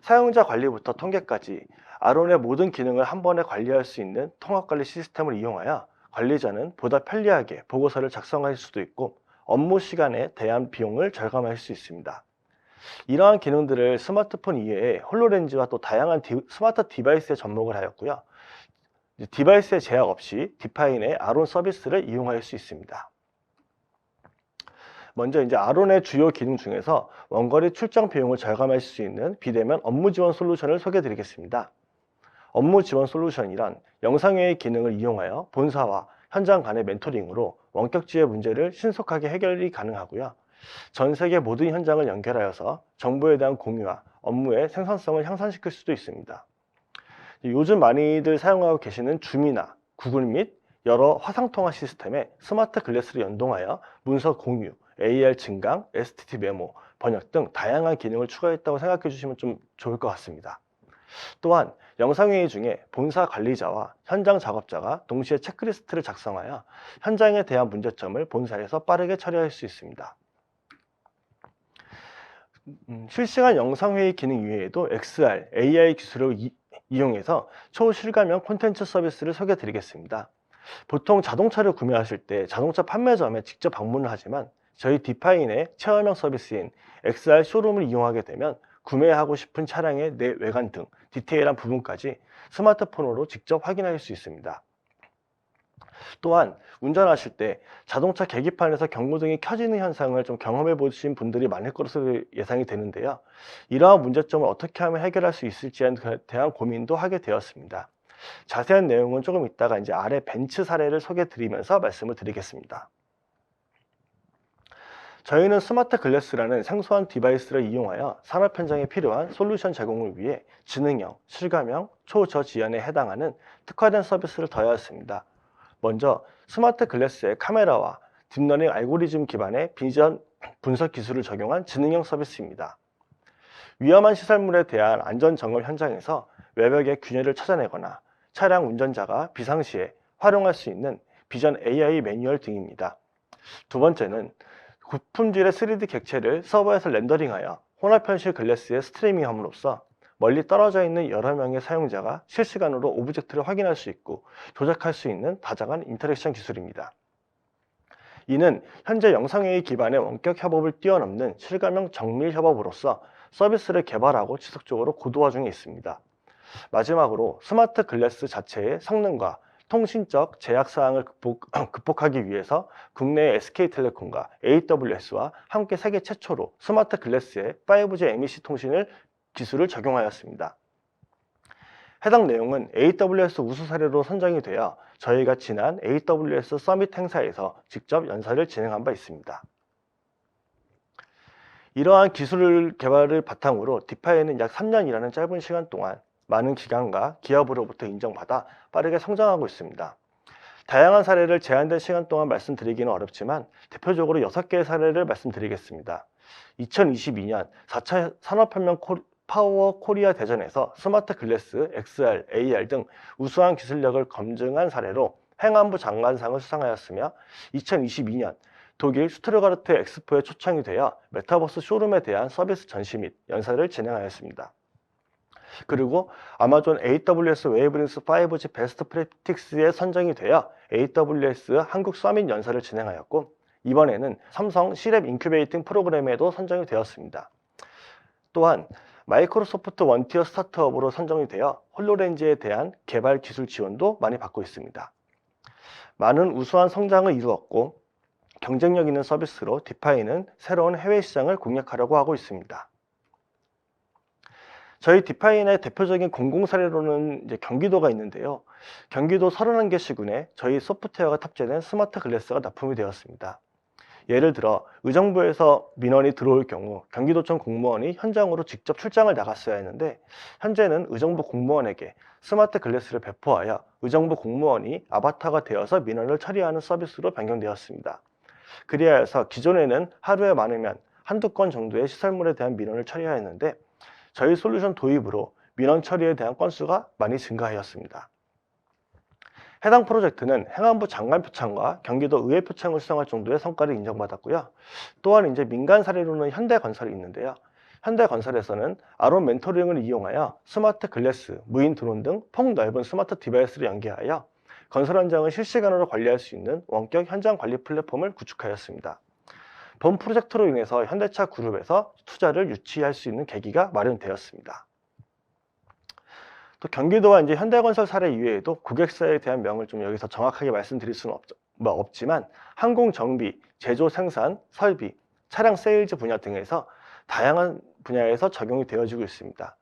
사용자 관리부터 통계까지 아론의 모든 기능을 한 번에 관리할 수 있는 통합관리 시스템을 이용하여 관리자는 보다 편리하게 보고서를 작성할 수도 있고 업무 시간에 대한 비용을 절감할 수 있습니다. 이러한 기능들을 스마트폰 이외에 홀로렌즈와 또 다양한 스마트 디바이스에 접목을 하였고요. 디바이스의 제약 없이 디파인의 아론 서비스를 이용할 수 있습니다. 먼저 이제 아론의 주요 기능 중에서 원거리 출장 비용을 절감할 수 있는 비대면 업무 지원 솔루션을 소개해 드리겠습니다. 업무 지원 솔루션이란 영상회의 기능을 이용하여 본사와 현장 간의 멘토링으로 원격지의 문제를 신속하게 해결이 가능하고요. 전 세계 모든 현장을 연결하여서 정보에 대한 공유와 업무의 생산성을 향상시킬 수도 있습니다. 요즘 많이들 사용하고 계시는 줌이나 구글 및 여러 화상통화 시스템에 스마트 글래스를 연동하여 문서 공유, AR 증강, STT 메모, 번역 등 다양한 기능을 추가했다고 생각해 주시면 좀 좋을 것 같습니다. 또한 영상회의 중에 본사 관리자와 현장 작업자가 동시에 체크리스트를 작성하여 현장에 대한 문제점을 본사에서 빠르게 처리할 수 있습니다. 실시간 영상회의 기능 이외에도 XR, AI 기술을 이용해서 초실감형 콘텐츠 서비스를 소개해 드리겠습니다. 보통 자동차를 구매하실 때 자동차 판매점에 직접 방문을 하지만 저희 디파인의 체험형 서비스인 XR 쇼룸을 이용하게 되면 구매하고 싶은 차량의 내 외관 등 디테일한 부분까지 스마트폰으로 직접 확인할 수 있습니다. 또한 운전하실 때 자동차 계기판에서 경고등이 켜지는 현상을 좀 경험해 보신 분들이 많을 것으로 예상이 되는데요. 이러한 문제점을 어떻게 하면 해결할 수 있을지에 대한 고민도 하게 되었습니다. 자세한 내용은 조금 이따가 이제 아래 벤츠 사례를 소개해 드리면서 말씀을 드리겠습니다. 저희는 스마트 글래스라는 생소한 디바이스를 이용하여 산업 현장에 필요한 솔루션 제공을 위해 지능형, 실감형, 초저지연에 해당하는 특화된 서비스를 더하였습니다. 먼저 스마트 글래스의 카메라와 딥러닝 알고리즘 기반의 비전 분석 기술을 적용한 지능형 서비스입니다. 위험한 시설물에 대한 안전 점검 현장에서 외벽의 균열을 찾아내거나 차량 운전자가 비상시에 활용할 수 있는 비전 AI 매뉴얼 등입니다. 두 번째는 고품질의 3D 객체를 서버에서 렌더링하여 혼합 현실 글래스에 스트리밍함으로써 멀리 떨어져 있는 여러 명의 사용자가 실시간으로 오브젝트를 확인할 수 있고 조작할 수 있는 다정한 인터랙션 기술입니다. 이는 현재 영상회의 기반의 원격 협업을 뛰어넘는 실감형 정밀 협업으로서 서비스를 개발하고 지속적으로 고도화 중에 있습니다. 마지막으로 스마트 글래스 자체의 성능과 통신적 제약사항을 극복하기 위해서 국내 SK텔레콤과 AWS와 함께 세계 최초로 스마트 글래스에 5G MEC 기술을 적용하였습니다. 해당 내용은 AWS 우수 사례로 선정이 되어 저희가 지난 AWS 서밋 행사에서 직접 연사를 진행한 바 있습니다. 이러한 기술 개발을 바탕으로 디파이는 약 3년이라는 짧은 시간 동안 많은 기관과 기업으로부터 인정받아 빠르게 성장하고 있습니다. 다양한 사례를 제한된 시간 동안 말씀드리기는 어렵지만 대표적으로 6개의 사례를 말씀드리겠습니다. 2022년 4차 산업혁명 파워 코리아 대전에서 스마트 글래스, XR, AR 등 우수한 기술력을 검증한 사례로 행안부 장관상을 수상하였으며 2022년 독일 슈투르가르트 엑스포에 초청이 되어 메타버스 쇼룸에 대한 서비스 전시 및 연사를 진행하였습니다. 그리고 아마존 AWS 웨이브링스 5G 베스트 프랙티스에 선정이 되어 AWS 한국 서밋 연사를 진행하였고 이번에는 삼성 C랩 인큐베이팅 프로그램에도 선정이 되었습니다. 또한 마이크로소프트 원티어 스타트업으로 선정이 되어 홀로렌즈에 대한 개발 기술 지원도 많이 받고 있습니다. 많은 우수한 성장을 이루었고 경쟁력 있는 서비스로 디파이는 새로운 해외 시장을 공략하려고 하고 있습니다. 저희 디파인의 대표적인 공공 사례로는 경기도가 있는데요. 경기도 31개 시군에 저희 소프트웨어가 탑재된 스마트 글래스가 납품이 되었습니다. 예를 들어 의정부에서 민원이 들어올 경우 경기도청 공무원이 현장으로 직접 출장을 나갔어야 했는데 현재는 의정부 공무원에게 스마트 글래스를 배포하여 의정부 공무원이 아바타가 되어서 민원을 처리하는 서비스로 변경되었습니다. 그리하여서 기존에는 하루에 많으면 한두 건 정도의 시설물에 대한 민원을 처리하였는데 저희 솔루션 도입으로 민원 처리에 대한 건수가 많이 증가하였습니다. 해당 프로젝트는 행안부 장관 표창과 경기도 의회 표창을 수상할 정도의 성과를 인정받았고요. 또한 이제 민간 사례로는 현대건설이 있는데요. 현대건설에서는 아론 멘토링을 이용하여 스마트 글래스, 무인 드론 등 폭넓은 스마트 디바이스를 연계하여 건설 현장을 실시간으로 관리할 수 있는 원격 현장 관리 플랫폼을 구축하였습니다. 본 프로젝트로 인해서 현대차 그룹에서 투자를 유치할 수 있는 계기가 마련되었습니다. 또 경기도와 이제 현대건설 사례 이외에도 고객사에 대한 명을 좀 여기서 정확하게 말씀드릴 수는 없지만 항공 정비, 제조 생산, 설비, 차량 세일즈 분야 등에서 다양한 분야에서 적용이 되어지고 있습니다.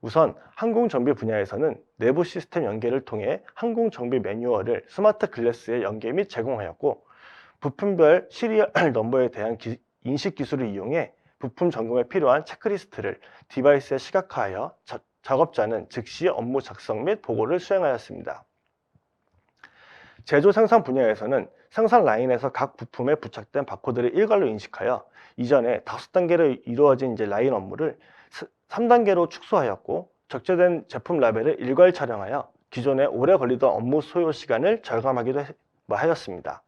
우선 항공 정비 분야에서는 내부 시스템 연계를 통해 항공 정비 매뉴얼을 스마트 글래스에 연계 및 제공하였고, 부품별 시리얼 넘버에 대한 인식 기술을 이용해 부품 점검에 필요한 체크리스트를 디바이스에 시각화하여 작업자는 즉시 업무 작성 및 보고를 수행하였습니다. 제조 생산 분야에서는 생산 라인에서 각 부품에 부착된 바코드를 일괄로 인식하여 이전에 5단계로 이루어진 라인 업무를 3단계로 축소하였고, 적재된 제품 라벨을 일괄 촬영하여 기존에 오래 걸리던 업무 소요 시간을 절감하기도 하였습니다.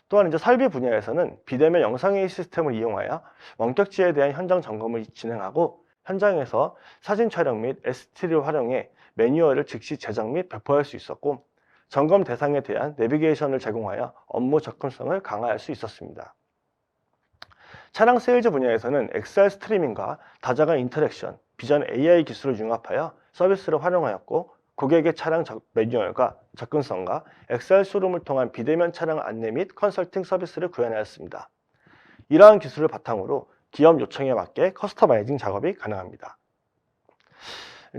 또한 설비 분야에서는 비대면 영상회의 시스템을 이용하여 원격지에 대한 현장 점검을 진행하고, 현장에서 사진 촬영 및 ST를 활용해 매뉴얼을 즉시 제작 및 배포할 수 있었고, 점검 대상에 대한 내비게이션을 제공하여 업무 접근성을 강화할 수 있었습니다. 차량 세일즈 분야에서는 XR 스트리밍과 다자간 인터랙션, 비전 AI 기술을 융합하여 서비스를 활용하였고, 고객의 차량 매뉴얼과 접근성과 XR 쇼룸을 통한 비대면 차량 안내 및 컨설팅 서비스를 구현하였습니다. 이러한 기술을 바탕으로 기업 요청에 맞게 커스터마이징 작업이 가능합니다.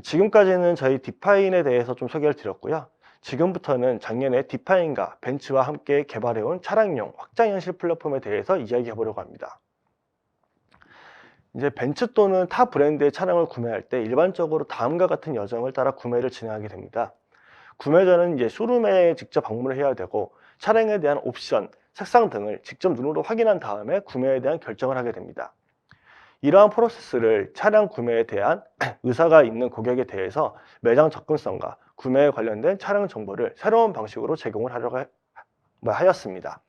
지금까지는 저희 디파인에 대해서 좀 소개를 드렸고요. 지금부터는 작년에 디파인과 벤츠와 함께 개발해온 차량용 확장현실 플랫폼에 대해서 이야기해 보려고 합니다. 벤츠 또는 타 브랜드의 차량을 구매할 때 일반적으로 다음과 같은 여정을 따라 구매를 진행하게 됩니다. 구매 전은 쇼룸에 직접 방문을 해야 되고, 차량에 대한 옵션, 색상 등을 직접 눈으로 확인한 다음에 구매에 대한 결정을 하게 됩니다. 이러한 프로세스를 차량 구매에 대한 의사가 있는 고객에 대해서 매장 접근성과 구매에 관련된 차량 정보를 새로운 방식으로 제공을 하려고 하였습니다.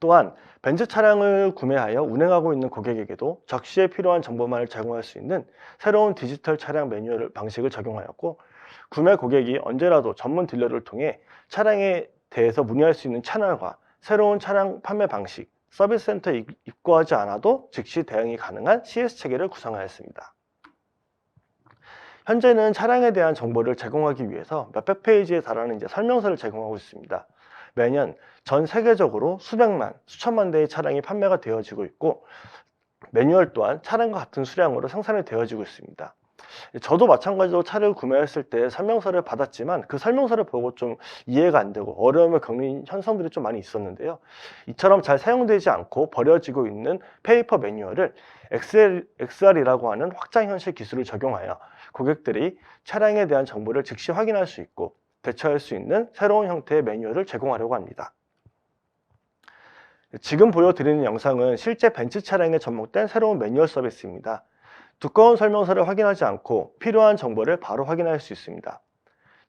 또한 벤츠 차량을 구매하여 운행하고 있는 고객에게도 적시에 필요한 정보만을 제공할 수 있는 새로운 디지털 차량 매뉴얼 방식을 적용하였고, 구매 고객이 언제라도 전문 딜러를 통해 차량에 대해서 문의할 수 있는 채널과 새로운 차량 판매 방식, 서비스 센터에 입고하지 않아도 즉시 대응이 가능한 CS 체계를 구성하였습니다. 현재는 차량에 대한 정보를 제공하기 위해서 몇백 페이지에 달하는 설명서를 제공하고 있습니다. 매년 전 세계적으로 수백만, 수천만 대의 차량이 판매가 되어지고 있고, 매뉴얼 또한 차량과 같은 수량으로 생산이 되어지고 있습니다. 저도 마찬가지로 차를 구매했을 때 설명서를 받았지만 그 설명서를 보고 좀 이해가 안 되고 어려움을 겪는 현상들이 좀 많이 있었는데요. 이처럼 잘 사용되지 않고 버려지고 있는 페이퍼 매뉴얼을 XR이라고 하는 확장현실 기술을 적용하여 고객들이 차량에 대한 정보를 즉시 확인할 수 있고 대처할 수 있는 새로운 형태의 매뉴얼을 제공하려고 합니다. 지금 보여드리는 영상은 실제 벤츠 차량에 접목된 새로운 매뉴얼 서비스입니다. 두꺼운 설명서를 확인하지 않고 필요한 정보를 바로 확인할 수 있습니다.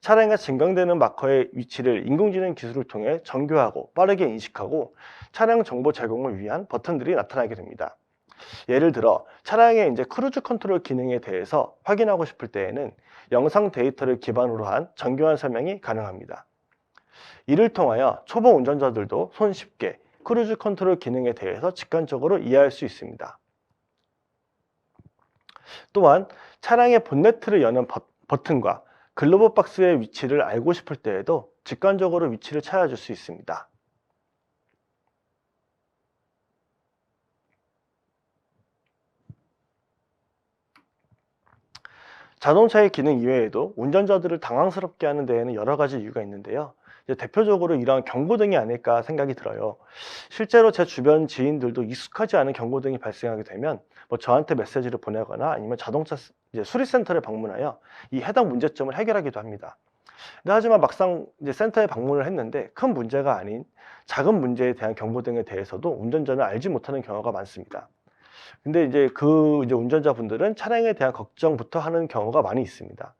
차량에 증강되는 마커의 위치를 인공지능 기술을 통해 정교하고 빠르게 인식하고 차량 정보 제공을 위한 버튼들이 나타나게 됩니다. 예를 들어 차량의 크루즈 컨트롤 기능에 대해서 확인하고 싶을 때에는 영상 데이터를 기반으로 한 정교한 설명이 가능합니다. 이를 통하여 초보 운전자들도 손쉽게 크루즈 컨트롤 기능에 대해서 직관적으로 이해할 수 있습니다. 또한 차량의 본네트를 여는 버튼과 글로브 박스의 위치를 알고 싶을 때에도 직관적으로 위치를 찾아줄 수 있습니다. 자동차의 기능 이외에도 운전자들을 당황스럽게 하는 데에는 여러 가지 이유가 있는데요. 대표적으로 이러한 경고등이 아닐까 생각이 들어요. 실제로 제 주변 지인들도 익숙하지 않은 경고등이 발생하게 되면 저한테 메시지를 보내거나 아니면 자동차 수리센터를 방문하여 이 해당 문제점을 해결하기도 합니다. 근데 하지만 막상 이제 센터에 방문을 했는데 큰 문제가 아닌 작은 문제에 대한 경고 등에 대해서도 운전자는 알지 못하는 경우가 많습니다. 근데 이제 이제 운전자분들은 차량에 대한 걱정부터 하는 경우가 많이 있습니다.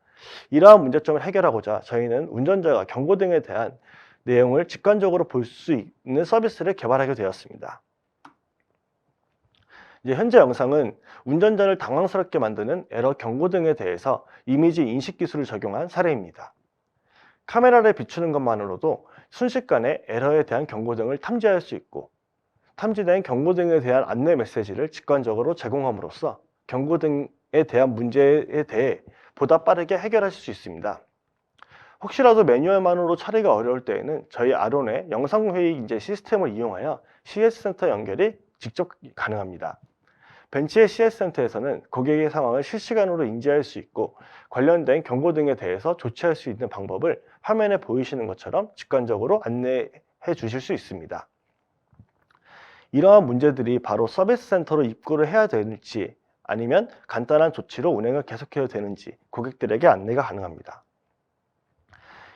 이러한 문제점을 해결하고자 저희는 운전자가 경고 등에 대한 내용을 직관적으로 볼 수 있는 서비스를 개발하게 되었습니다. 이제 현재 영상은 운전자를 당황스럽게 만드는 에러 경고 등에 대해서 이미지 인식 기술을 적용한 사례입니다. 카메라를 비추는 것만으로도 순식간에 에러에 대한 경고 등을 탐지할 수 있고, 탐지된 경고 등에 대한 안내 메시지를 직관적으로 제공함으로써 경고 등에 대한 문제에 대해 보다 빠르게 해결하실 수 있습니다. 혹시라도 매뉴얼만으로 처리가 어려울 때에는 저희 아론의 영상회의 인제 시스템을 이용하여 CS 센터 연결이 직접 가능합니다. 벤치의 CS 센터에서는 고객의 상황을 실시간으로 인지할 수 있고, 관련된 경고 등에 대해서 조치할 수 있는 방법을 화면에 보이시는 것처럼 직관적으로 안내해 주실 수 있습니다. 이러한 문제들이 바로 서비스 센터로 입구를 해야 되는지, 아니면 간단한 조치로 운행을 계속해도 되는지 고객들에게 안내가 가능합니다.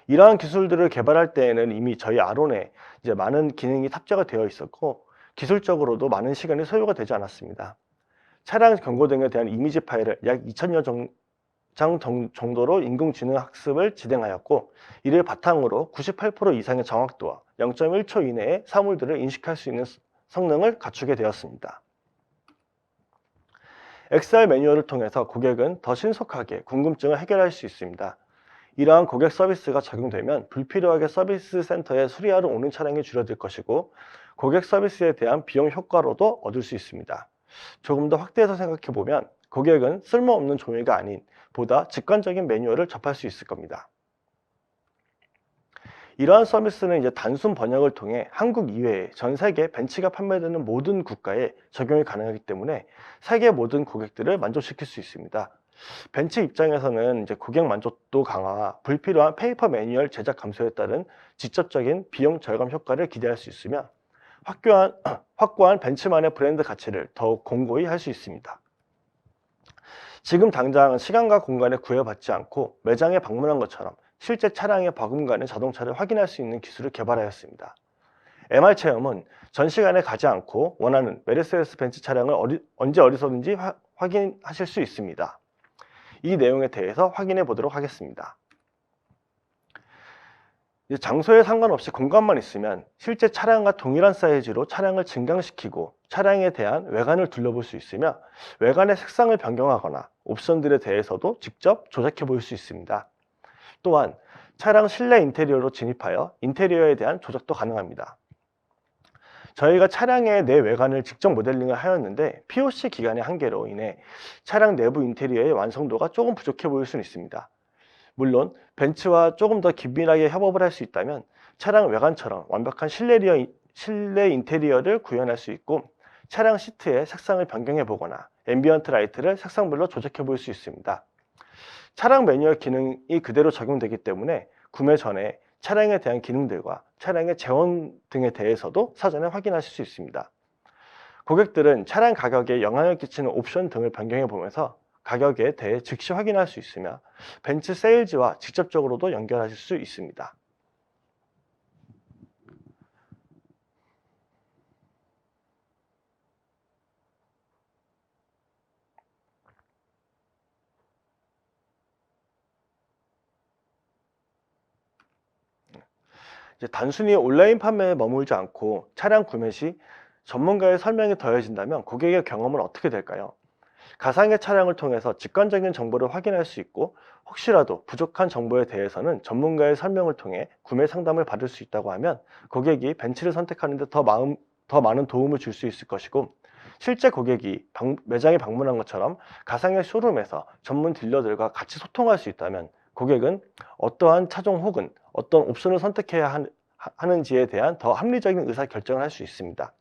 이러한 기술들을 개발할 때에는 이미 저희 아론에 이제 많은 기능이 탑재가 되어 있었고, 기술적으로도 많은 시간이 소요가 되지 않았습니다. 차량 경고 등에 대한 이미지 파일을 약 2000여 장 정도로 인공지능 학습을 진행하였고, 이를 바탕으로 98% 이상의 정확도와 0.1초 이내에 사물들을 인식할 수 있는 성능을 갖추게 되었습니다. XR 매뉴얼을 통해서 고객은 더 신속하게 궁금증을 해결할 수 있습니다. 이러한 고객 서비스가 적용되면 불필요하게 서비스 센터에 수리하러 오는 차량이 줄어들 것이고, 고객 서비스에 대한 비용 효과로도 얻을 수 있습니다. 조금 더 확대해서 생각해보면 고객은 쓸모없는 종이가 아닌 보다 직관적인 매뉴얼을 접할 수 있을 겁니다. 이러한 서비스는 이제 단순 번역을 통해 한국 이외에 전 세계 벤츠가 판매되는 모든 국가에 적용이 가능하기 때문에 세계 모든 고객들을 만족시킬 수 있습니다. 벤츠 입장에서는 이제 고객 만족도 강화, 불필요한 페이퍼 매뉴얼 제작 감소에 따른 직접적인 비용 절감 효과를 기대할 수 있으며, 확고한 벤츠만의 브랜드 가치를 더욱 공고히 할 수 있습니다. 지금 당장 시간과 공간에 구애받지 않고 매장에 방문한 것처럼 실제 차량에 버금가는 자동차를 확인할 수 있는 기술을 개발하였습니다. MR 체험은 전 시간에 가지 않고 원하는 메르세데스 벤츠 차량을 언제 어디서든지 확인하실 수 있습니다. 이 내용에 대해서 확인해 보도록 하겠습니다. 장소에 상관없이 공간만 있으면 실제 차량과 동일한 사이즈로 차량을 증강시키고 차량에 대한 외관을 둘러볼 수 있으며, 외관의 색상을 변경하거나 옵션들에 대해서도 직접 조작해 볼 수 있습니다. 또한 차량 실내 인테리어로 진입하여 인테리어에 대한 조작도 가능합니다. 저희가 차량의 내외관을 직접 모델링을 하였는데 POC 기간의 한계로 인해 차량 내부 인테리어의 완성도가 조금 부족해 보일 수는 있습니다. 물론 벤츠와 조금 더 긴밀하게 협업을 할 수 있다면 차량 외관처럼 완벽한 실내 인테리어를 구현할 수 있고, 차량 시트의 색상을 변경해 보거나 앰비언트 라이트를 색상별로 조작해 볼 수 있습니다. 차량 매뉴얼 기능이 그대로 적용되기 때문에 구매 전에 차량에 대한 기능들과 차량의 재원 등에 대해서도 사전에 확인하실 수 있습니다. 고객들은 차량 가격에 영향을 끼치는 옵션 등을 변경해 보면서 가격에 대해 즉시 확인할 수 있으며, 벤츠 세일즈와 직접적으로도 연결하실 수 있습니다. 이제 단순히 온라인 판매에 머물지 않고 차량 구매 시 전문가의 설명이 더해진다면 고객의 경험은 어떻게 될까요? 가상의 차량을 통해서 직관적인 정보를 확인할 수 있고, 혹시라도 부족한 정보에 대해서는 전문가의 설명을 통해 구매 상담을 받을 수 있다고 하면 고객이 벤츠를 선택하는 데 더 많은 도움을 줄 수 있을 것이고, 실제 고객이 매장에 방문한 것처럼 가상의 쇼룸에서 전문 딜러들과 같이 소통할 수 있다면 고객은 어떠한 차종 혹은 어떤 옵션을 선택해야 하는지에 대한 더 합리적인 의사결정을 할 수 있습니다.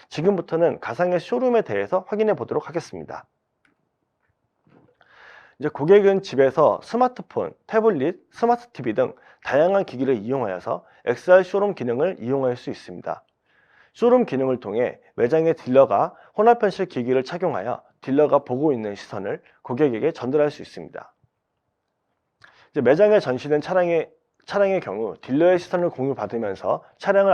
지금부터는 가상의 쇼룸에 대해서 확인해 보도록 하겠습니다. 이제 고객은 집에서 스마트폰, 태블릿, 스마트 TV 등 다양한 기기를 이용하여서 XR 쇼룸 기능을 이용할 수 있습니다. 쇼룸 기능을 통해 매장의 딜러가 혼합현실 기기를 착용하여 딜러가 보고 있는 시선을 고객에게 전달할 수 있습니다. 이제 매장에 전시된 차량의 차량의 경우 딜러의 시선을 공유받으면서 차량을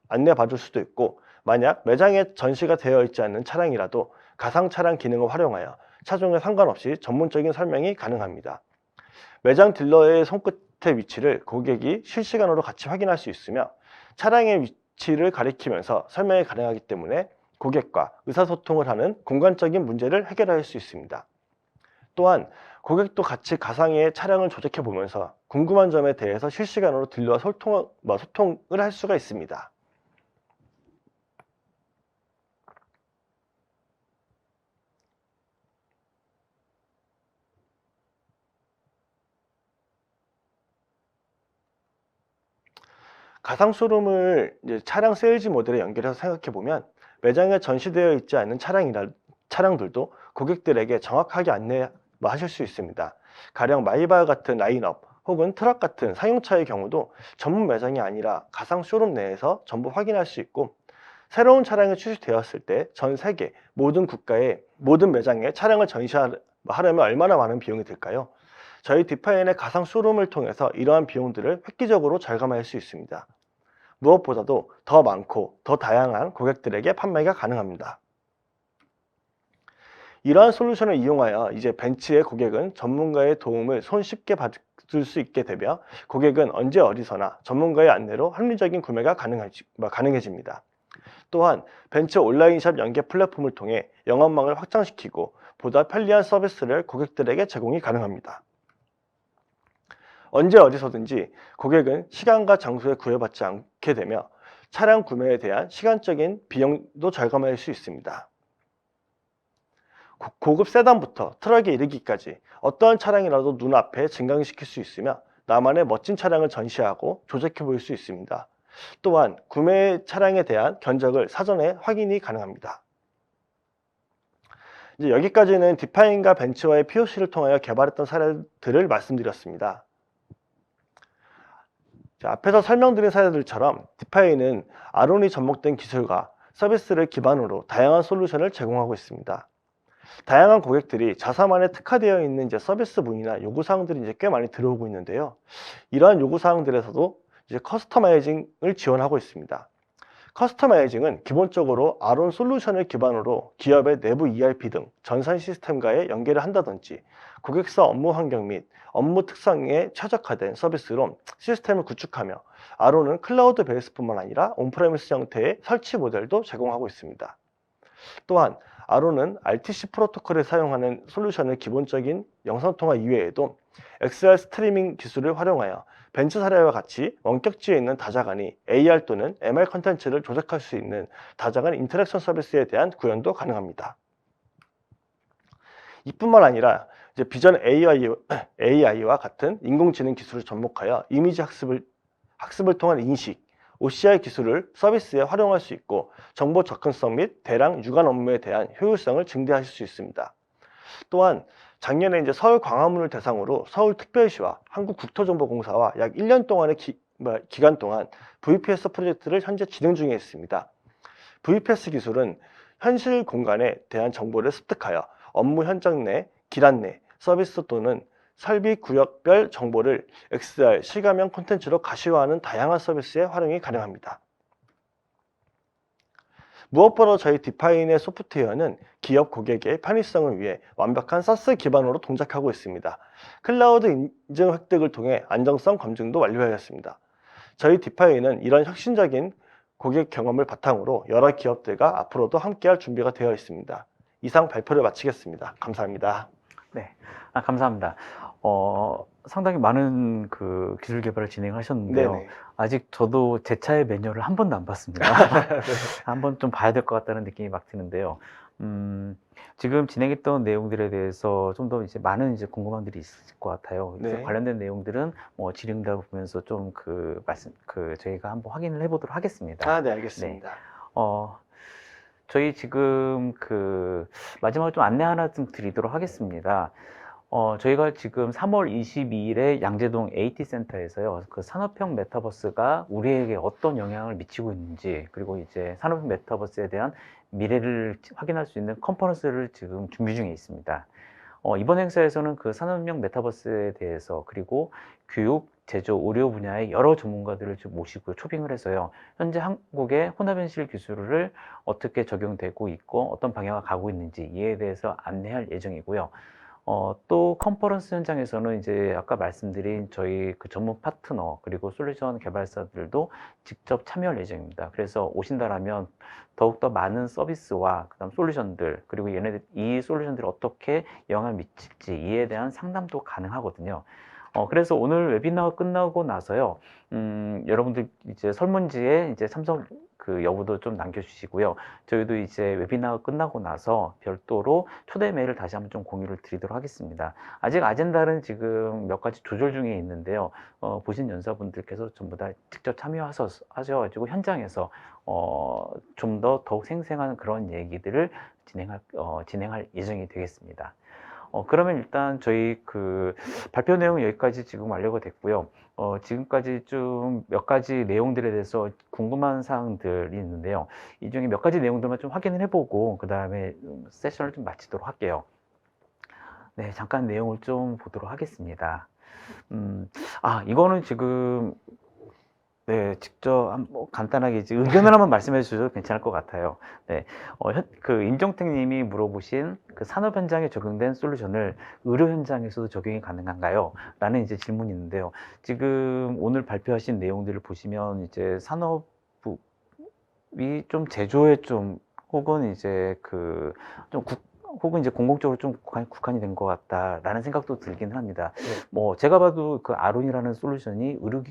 안내받을 수도 있고, 만약 매장에 전시가 되어 있지 않는 차량이라도 가상 차량 기능을 활용하여 차종에 상관없이 전문적인 설명이 가능합니다. 매장 딜러의 손끝의 위치를 고객이 실시간으로 같이 확인할 수 있으며 차량의 위치를 가리키면서 설명이 가능하기 때문에 고객과 의사소통을 하는 공간적인 문제를 해결할 수 있습니다. 또한 고객도 같이 가상의 차량을 조작해 보면서 궁금한 점에 대해서 실시간으로 딜러와 소통을 할 수가 있습니다. 가상 쇼룸을 이제 차량 세일즈 모델에 연결해서 생각해 보면 매장에 전시되어 있지 않은 차량들도 고객들에게 정확하게 안내하실 수 있습니다. 가령 마이바흐 같은 라인업 혹은 트럭 같은 상용차의 경우도 전문 매장이 아니라 가상 쇼룸 내에서 전부 확인할 수 있고, 새로운 차량이 출시되었을 때 전 세계 모든 국가의 모든 매장에 차량을 전시하려면 얼마나 많은 비용이 들까요? 저희 디파인의 가상 쇼룸을 통해서 이러한 비용들을 획기적으로 절감할 수 있습니다. 무엇보다도 더 많고 더 다양한 고객들에게 판매가 가능합니다. 이러한 솔루션을 이용하여 이제 벤츠의 고객은 전문가의 도움을 손쉽게 받을 수 있게 되며 고객은 언제 어디서나 전문가의 안내로 합리적인 구매가 가능해집니다. 또한 벤츠 온라인샵 연계 플랫폼을 통해 영업망을 확장시키고 보다 편리한 서비스를 고객들에게 제공이 가능합니다. 언제 어디서든지 고객은 시간과 장소에 구애받지 않게 되며 차량 구매에 대한 시간적인 비용도 절감할 수 있습니다. 고급 세단부터 트럭에 이르기까지 어떠한 차량이라도 눈앞에 증강시킬 수 있으며 나만의 멋진 차량을 전시하고 조작해 볼 수 있습니다. 또한 구매 차량에 대한 견적을 사전에 확인이 가능합니다. 이제 여기까지는 디파인과 벤츠와의 POC를 통하여 개발했던 사례들을 말씀드렸습니다. 앞에서 설명드린 사례들처럼 디파인은 아론이 접목된 기술과 서비스를 기반으로 다양한 솔루션을 제공하고 있습니다. 다양한 고객들이 자사만에 특화되어 있는 이제 서비스 문의나 요구사항들이 이제 꽤 많이 들어오고 있는데요. 이러한 요구사항들에서도 이제 커스터마이징을 지원하고 있습니다. 커스터마이징은 기본적으로 아론 솔루션을 기반으로 기업의 내부 ERP 등 전산 시스템과의 연계를 한다든지 고객사 업무 환경 및 업무 특성에 최적화된 서비스로 시스템을 구축하며 아론은 클라우드 베이스뿐만 아니라 온프레미스 형태의 설치 모델도 제공하고 있습니다. 또한 아론은 RTC 프로토콜을 사용하는 솔루션을 기본적인 영상통화 이외에도 XR 스트리밍 기술을 활용하여 벤츠 사례와 같이 원격지에 있는 다자간이 AR 또는 MR 컨텐츠를 조작할 수 있는 다자간 인터랙션 서비스에 대한 구현도 가능합니다. 이뿐만 아니라 이제 비전 AI와 같은 인공지능 기술을 접목하여 이미지 학습을 통한 인식, OCR 기술을 서비스에 활용할 수 있고 정보 접근성 및 대량 유관 업무에 대한 효율성을 증대하실 수 있습니다. 또한 작년에 이제 서울 광화문을 대상으로 서울특별시와 한국국토정보공사와 약 1년 동안의 기간 동안 VPS 프로젝트를 현재 진행 중에 있습니다. VPS 기술은 현실 공간에 대한 정보를 습득하여 업무 현장 내, 길 안내, 서비스 또는 설비 구역별 정보를 XR 실감형 콘텐츠로 가시화하는 다양한 서비스에 활용이 가능합니다. 무엇보다 저희 디파인의 소프트웨어는 기업 고객의 편의성을 위해 완벽한 SaaS 기반으로 동작하고 있습니다. 클라우드 인증 획득을 통해 안정성 검증도 완료하였습니다. 저희 디파인은 이런 혁신적인 고객 경험을 바탕으로 여러 기업들과 앞으로도 함께할 준비가 되어 있습니다. 이상 발표를 마치겠습니다. 감사합니다. 네, 감사합니다. 상당히 많은 그 기술 개발을 진행하셨는데요. 네네. 아직 저도 제 차의 매뉴얼을 한 번도 안 봤습니다. 한번 좀 봐야 될 것 같다는 느낌이 막 드는데요. 지금 진행했던 내용들에 대해서 좀 더 이제 많은 이제 궁금함들이 있을 것 같아요. 이제 네. 관련된 내용들은 뭐 질의응답을 보면서 좀 저희가 한번 확인을 해보도록 하겠습니다. 네, 알겠습니다. 저희 지금 마지막으로 좀 안내 하나 좀 드리도록 하겠습니다. 저희가 지금 3월 22일에 양재동 AT 센터에서요, 그 산업형 메타버스가 우리에게 어떤 영향을 미치고 있는지, 그리고 이제 산업형 메타버스에 대한 미래를 확인할 수 있는 컨퍼런스를 지금 준비 중에 있습니다. 이번 행사에서는 그 산업혁명 메타버스에 대해서 그리고 교육, 제조, 의료 분야의 여러 전문가들을 좀 모시고 초빙을 해서요. 현재 한국의 혼합현실 기술을 어떻게 적용되고 있고 어떤 방향을 가고 있는지 이에 대해서 안내할 예정이고요. 또 컨퍼런스 현장에서는 이제 아까 말씀드린 저희 그 전문 파트너 그리고 솔루션 개발사들도 직접 참여할 예정입니다. 그래서 오신다라면 더욱더 많은 서비스와 그다음 솔루션들 그리고 얘네들 이 솔루션들이 어떻게 영향을 미칠지 이에 대한 상담도 가능하거든요. 그래서 오늘 웨비나가 끝나고 나서요, 여러분들 이제 설문지에 이제 참석 그 여부도 좀 남겨주시고요. 저희도 이제 웨비나가 끝나고 나서 별도로 초대 메일을 다시 한번 좀 공유를 드리도록 하겠습니다. 아직 아젠다는 지금 몇 가지 조절 중에 있는데요. 보신 연사분들께서 전부 다 직접 참여하셔가지고 현장에서 좀 더 더욱 생생한 그런 얘기들을 진행할 예정이 되겠습니다. 그러면 일단 저희 그 발표 내용은 여기까지 지금 완료가 됐고요. 지금까지 좀 몇 가지 내용들에 대해서 궁금한 사항들이 있는데요. 이 중에 몇 가지 내용들만 좀 확인을 해보고 그 다음에 세션을 좀 마치도록 할게요. 네, 잠깐 내용을 좀 보도록 하겠습니다. 이거는 지금 네, 직접 간단하게 이제 의견을 한번 말씀해 주셔도 괜찮을 것 같아요. 네, 그 임종택 님이 물어보신 그 산업 현장에 적용된 솔루션을 의료 현장에서도 적용이 가능한가요? 라는 이제 질문이 있는데요. 지금 오늘 발표하신 내용들을 보시면 이제 산업이 좀 제조에 좀 혹은 이제 좀 혹은 이제 공공적으로 좀 국한이 된 것 같다라는 생각도 들긴 합니다. 네. 제가 봐도 그 아론이라는 솔루션이 의료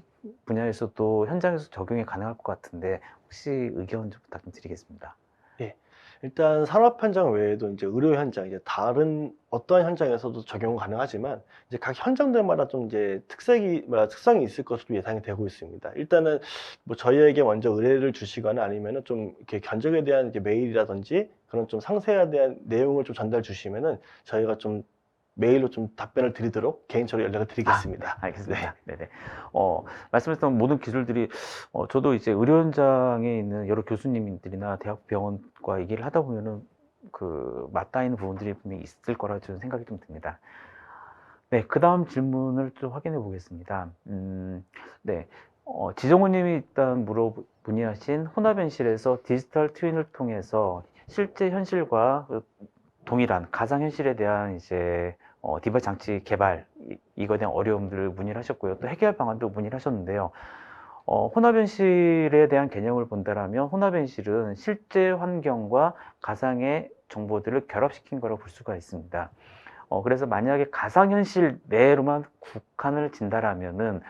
분야에서도 현장에서 적용이 가능할 것 같은데 혹시 의견 좀 부탁 좀 드리겠습니다. 예. 일단 산업 현장 외에도 이제 의료 현장, 이제 다른 어떠한 현장에서도 적용 가능하지만 이제 각 현장들마다 좀 이제 특성이 있을 것으로 예상이 되고 있습니다. 일단은 뭐 저희에게 먼저 의뢰를 주시거나 아니면은 좀 이렇게 견적에 대한 이제 메일이라든지 그런 좀 상세에 대한 내용을 좀 전달 주시면은 저희가 좀 메일로 좀 답변을 드리도록 개인적으로 연락을 드리겠습니다. 네, 알겠습니다. 네네. 말씀하셨던 모든 기술들이 저도 이제 의료 현장에 있는 여러 교수님들이나 대학 병원과 얘기를 하다 보면은 그 맞닿아 있는 부분들이 분명히 있을 거라 저는 생각이 좀 듭니다. 네, 그 다음 질문을 좀 확인해 보겠습니다. 네. 지정호 님이 일단 문의하신 혼합현실에서 디지털 트윈을 통해서 실제 현실과 동일한 가상현실에 대한 이제 디바이스 장치 개발 이거에 대한 어려움들을 문의를 하셨고요. 또 해결 방안도 문의를 하셨는데요. 혼합현실에 대한 개념을 본다라면 혼합현실은 실제 환경과 가상의 정보들을 결합시킨 거라고 볼 수가 있습니다. 그래서 만약에 가상현실 내로만 국한을 진다라면은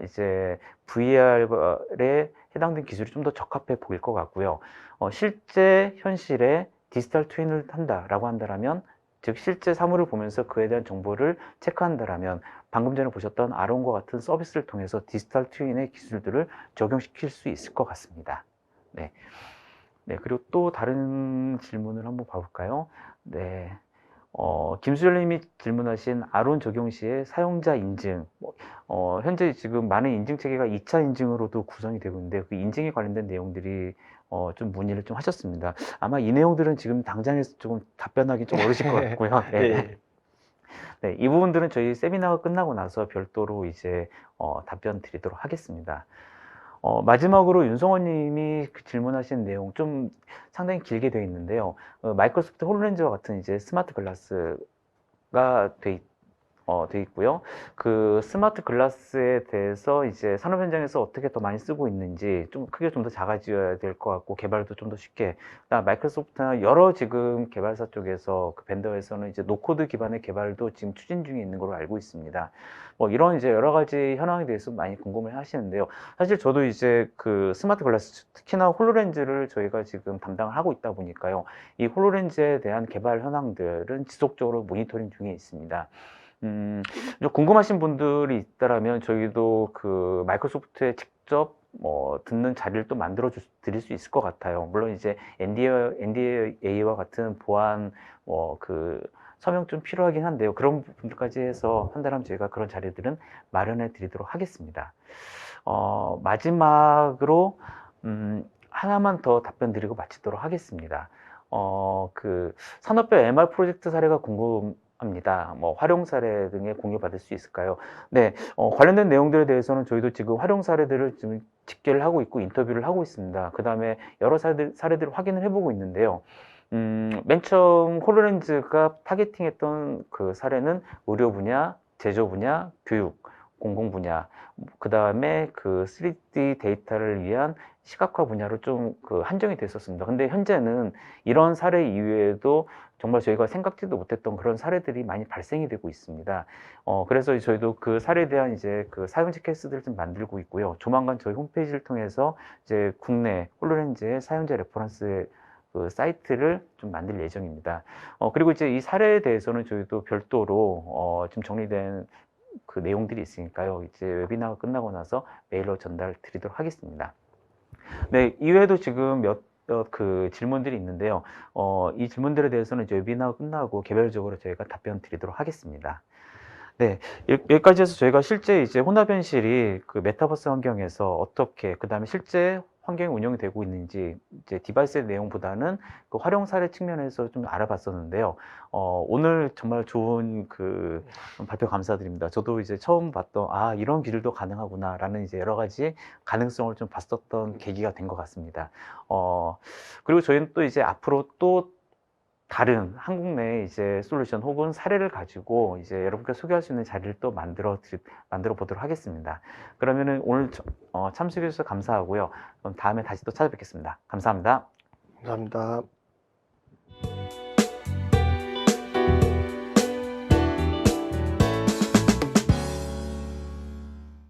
이제 VR에 해당된 기술이 좀 더 적합해 보일 것 같고요. 실제 현실에 디지털 트윈을 한다라고 한다라면 즉 실제 사물을 보면서 그에 대한 정보를 체크한다라면 방금 전에 보셨던 아론과 같은 서비스를 통해서 디지털 트윈의 기술들을 적용시킬 수 있을 것 같습니다. 네. 네, 그리고 또 다른 질문을 한번 봐볼까요? 네. 김수열 님이 질문하신 아론 적용 시의 사용자 인증. 현재 지금 많은 인증 체계가 2차 인증으로도 구성이 되고 있는데 그 인증에 관련된 내용들이 좀 문의를 좀 하셨습니다. 아마 이 내용들은 지금 당장에서 조금 답변하기 좀 어려우실 것 같고요. 네. 예. 네, 이 부분들은 저희 세미나가 끝나고 나서 별도로 이제 답변 드리도록 하겠습니다. 마지막으로 윤성원 님이 질문하신 내용 좀 상당히 길게 되어 있는데요. 마이크로소프트 홀로렌즈와 같은 이제 스마트 글라스가 돼 있고요. 그 스마트 글라스에 대해서 이제 산업 현장에서 어떻게 더 많이 쓰고 있는지 좀 크게 좀 더 작아져야 될 것 같고 개발도 좀 더 쉽게. 마이크로소프트나 여러 지금 개발사 쪽에서 그 벤더에서는 이제 노코드 기반의 개발도 지금 추진 중에 있는 걸로 알고 있습니다. 이런 이제 여러 가지 현황에 대해서 많이 궁금해 하시는데요. 사실 저도 이제 그 스마트 글라스 특히나 홀로렌즈를 저희가 지금 담당을 하고 있다 보니까요. 이 홀로렌즈에 대한 개발 현황들은 지속적으로 모니터링 중에 있습니다. 좀 궁금하신 분들이 있다라면 저희도 그 마이크로소프트에 직접 듣는 자리를 또 만들어 드릴 수 있을 것 같아요. 물론 이제 NDA와 같은 보안 그 서명 좀 필요하긴 한데요. 그런 분들까지 해서 한다면 저희가 그런 자리들은 마련해 드리도록 하겠습니다. 마지막으로 하나만 더 답변 드리고 마치도록 하겠습니다. 그 산업별 MR 프로젝트 사례가 합니다. 뭐 활용 사례 등에 공유받을 수 있을까요? 네, 관련된 내용들에 대해서는 저희도 지금 활용 사례들을 지금 집계를 하고 있고 인터뷰를 하고 있습니다. 그 다음에 여러 사례들을 확인을 해보고 있는데요. 맨 처음 홀로렌즈가 타겟팅했던 그 사례는 의료 분야, 제조 분야, 교육, 공공 분야, 그 다음에 그 3D 데이터를 위한 시각화 분야로 좀 그 한정이 됐었습니다. 근데 현재는 이런 사례 이외에도 정말 저희가 생각지도 못했던 그런 사례들이 많이 발생이 되고 있습니다. 그래서 저희도 그 사례에 대한 이제 그 사용자 케이스들을 좀 만들고 있고요. 조만간 저희 홈페이지를 통해서 이제 국내 홀로렌즈의 사용자 레퍼런스 그 사이트를 좀 만들 예정입니다. 그리고 이제 이 사례에 대해서는 저희도 별도로 지금 정리된 그 내용들이 있으니까요. 이제 웨비나가 끝나고 나서 메일로 전달 드리도록 하겠습니다. 네, 이외에도 지금 그 질문들이 있는데요. 이 질문들에 대해서는 이제 웨비나가 끝나고 개별적으로 저희가 답변 드리도록 하겠습니다. 네, 여기까지 해서 저희가 실제 이제 혼합현실이 그 메타버스 환경에서 어떻게, 그 다음에 실제 환경이 운영이 되고 있는지, 이제 디바이스의 내용보다는 그 활용 사례 측면에서 좀 알아봤었는데요. 오늘 정말 좋은 그 발표 감사드립니다. 저도 이제 처음 봤던, 이런 기술도 가능하구나라는 이제 여러 가지 가능성을 좀 봤었던 계기가 된 것 같습니다. 그리고 저희는 또 이제 앞으로 또 다른 한국 내 이제 솔루션 혹은 사례를 가지고 이제 여러분께 소개할 수 있는 자리를 또 만들어 보도록 하겠습니다. 그러면은 오늘 참석해 주셔서 감사하고요. 그럼 다음에 다시 또 찾아뵙겠습니다. 감사합니다. 감사합니다.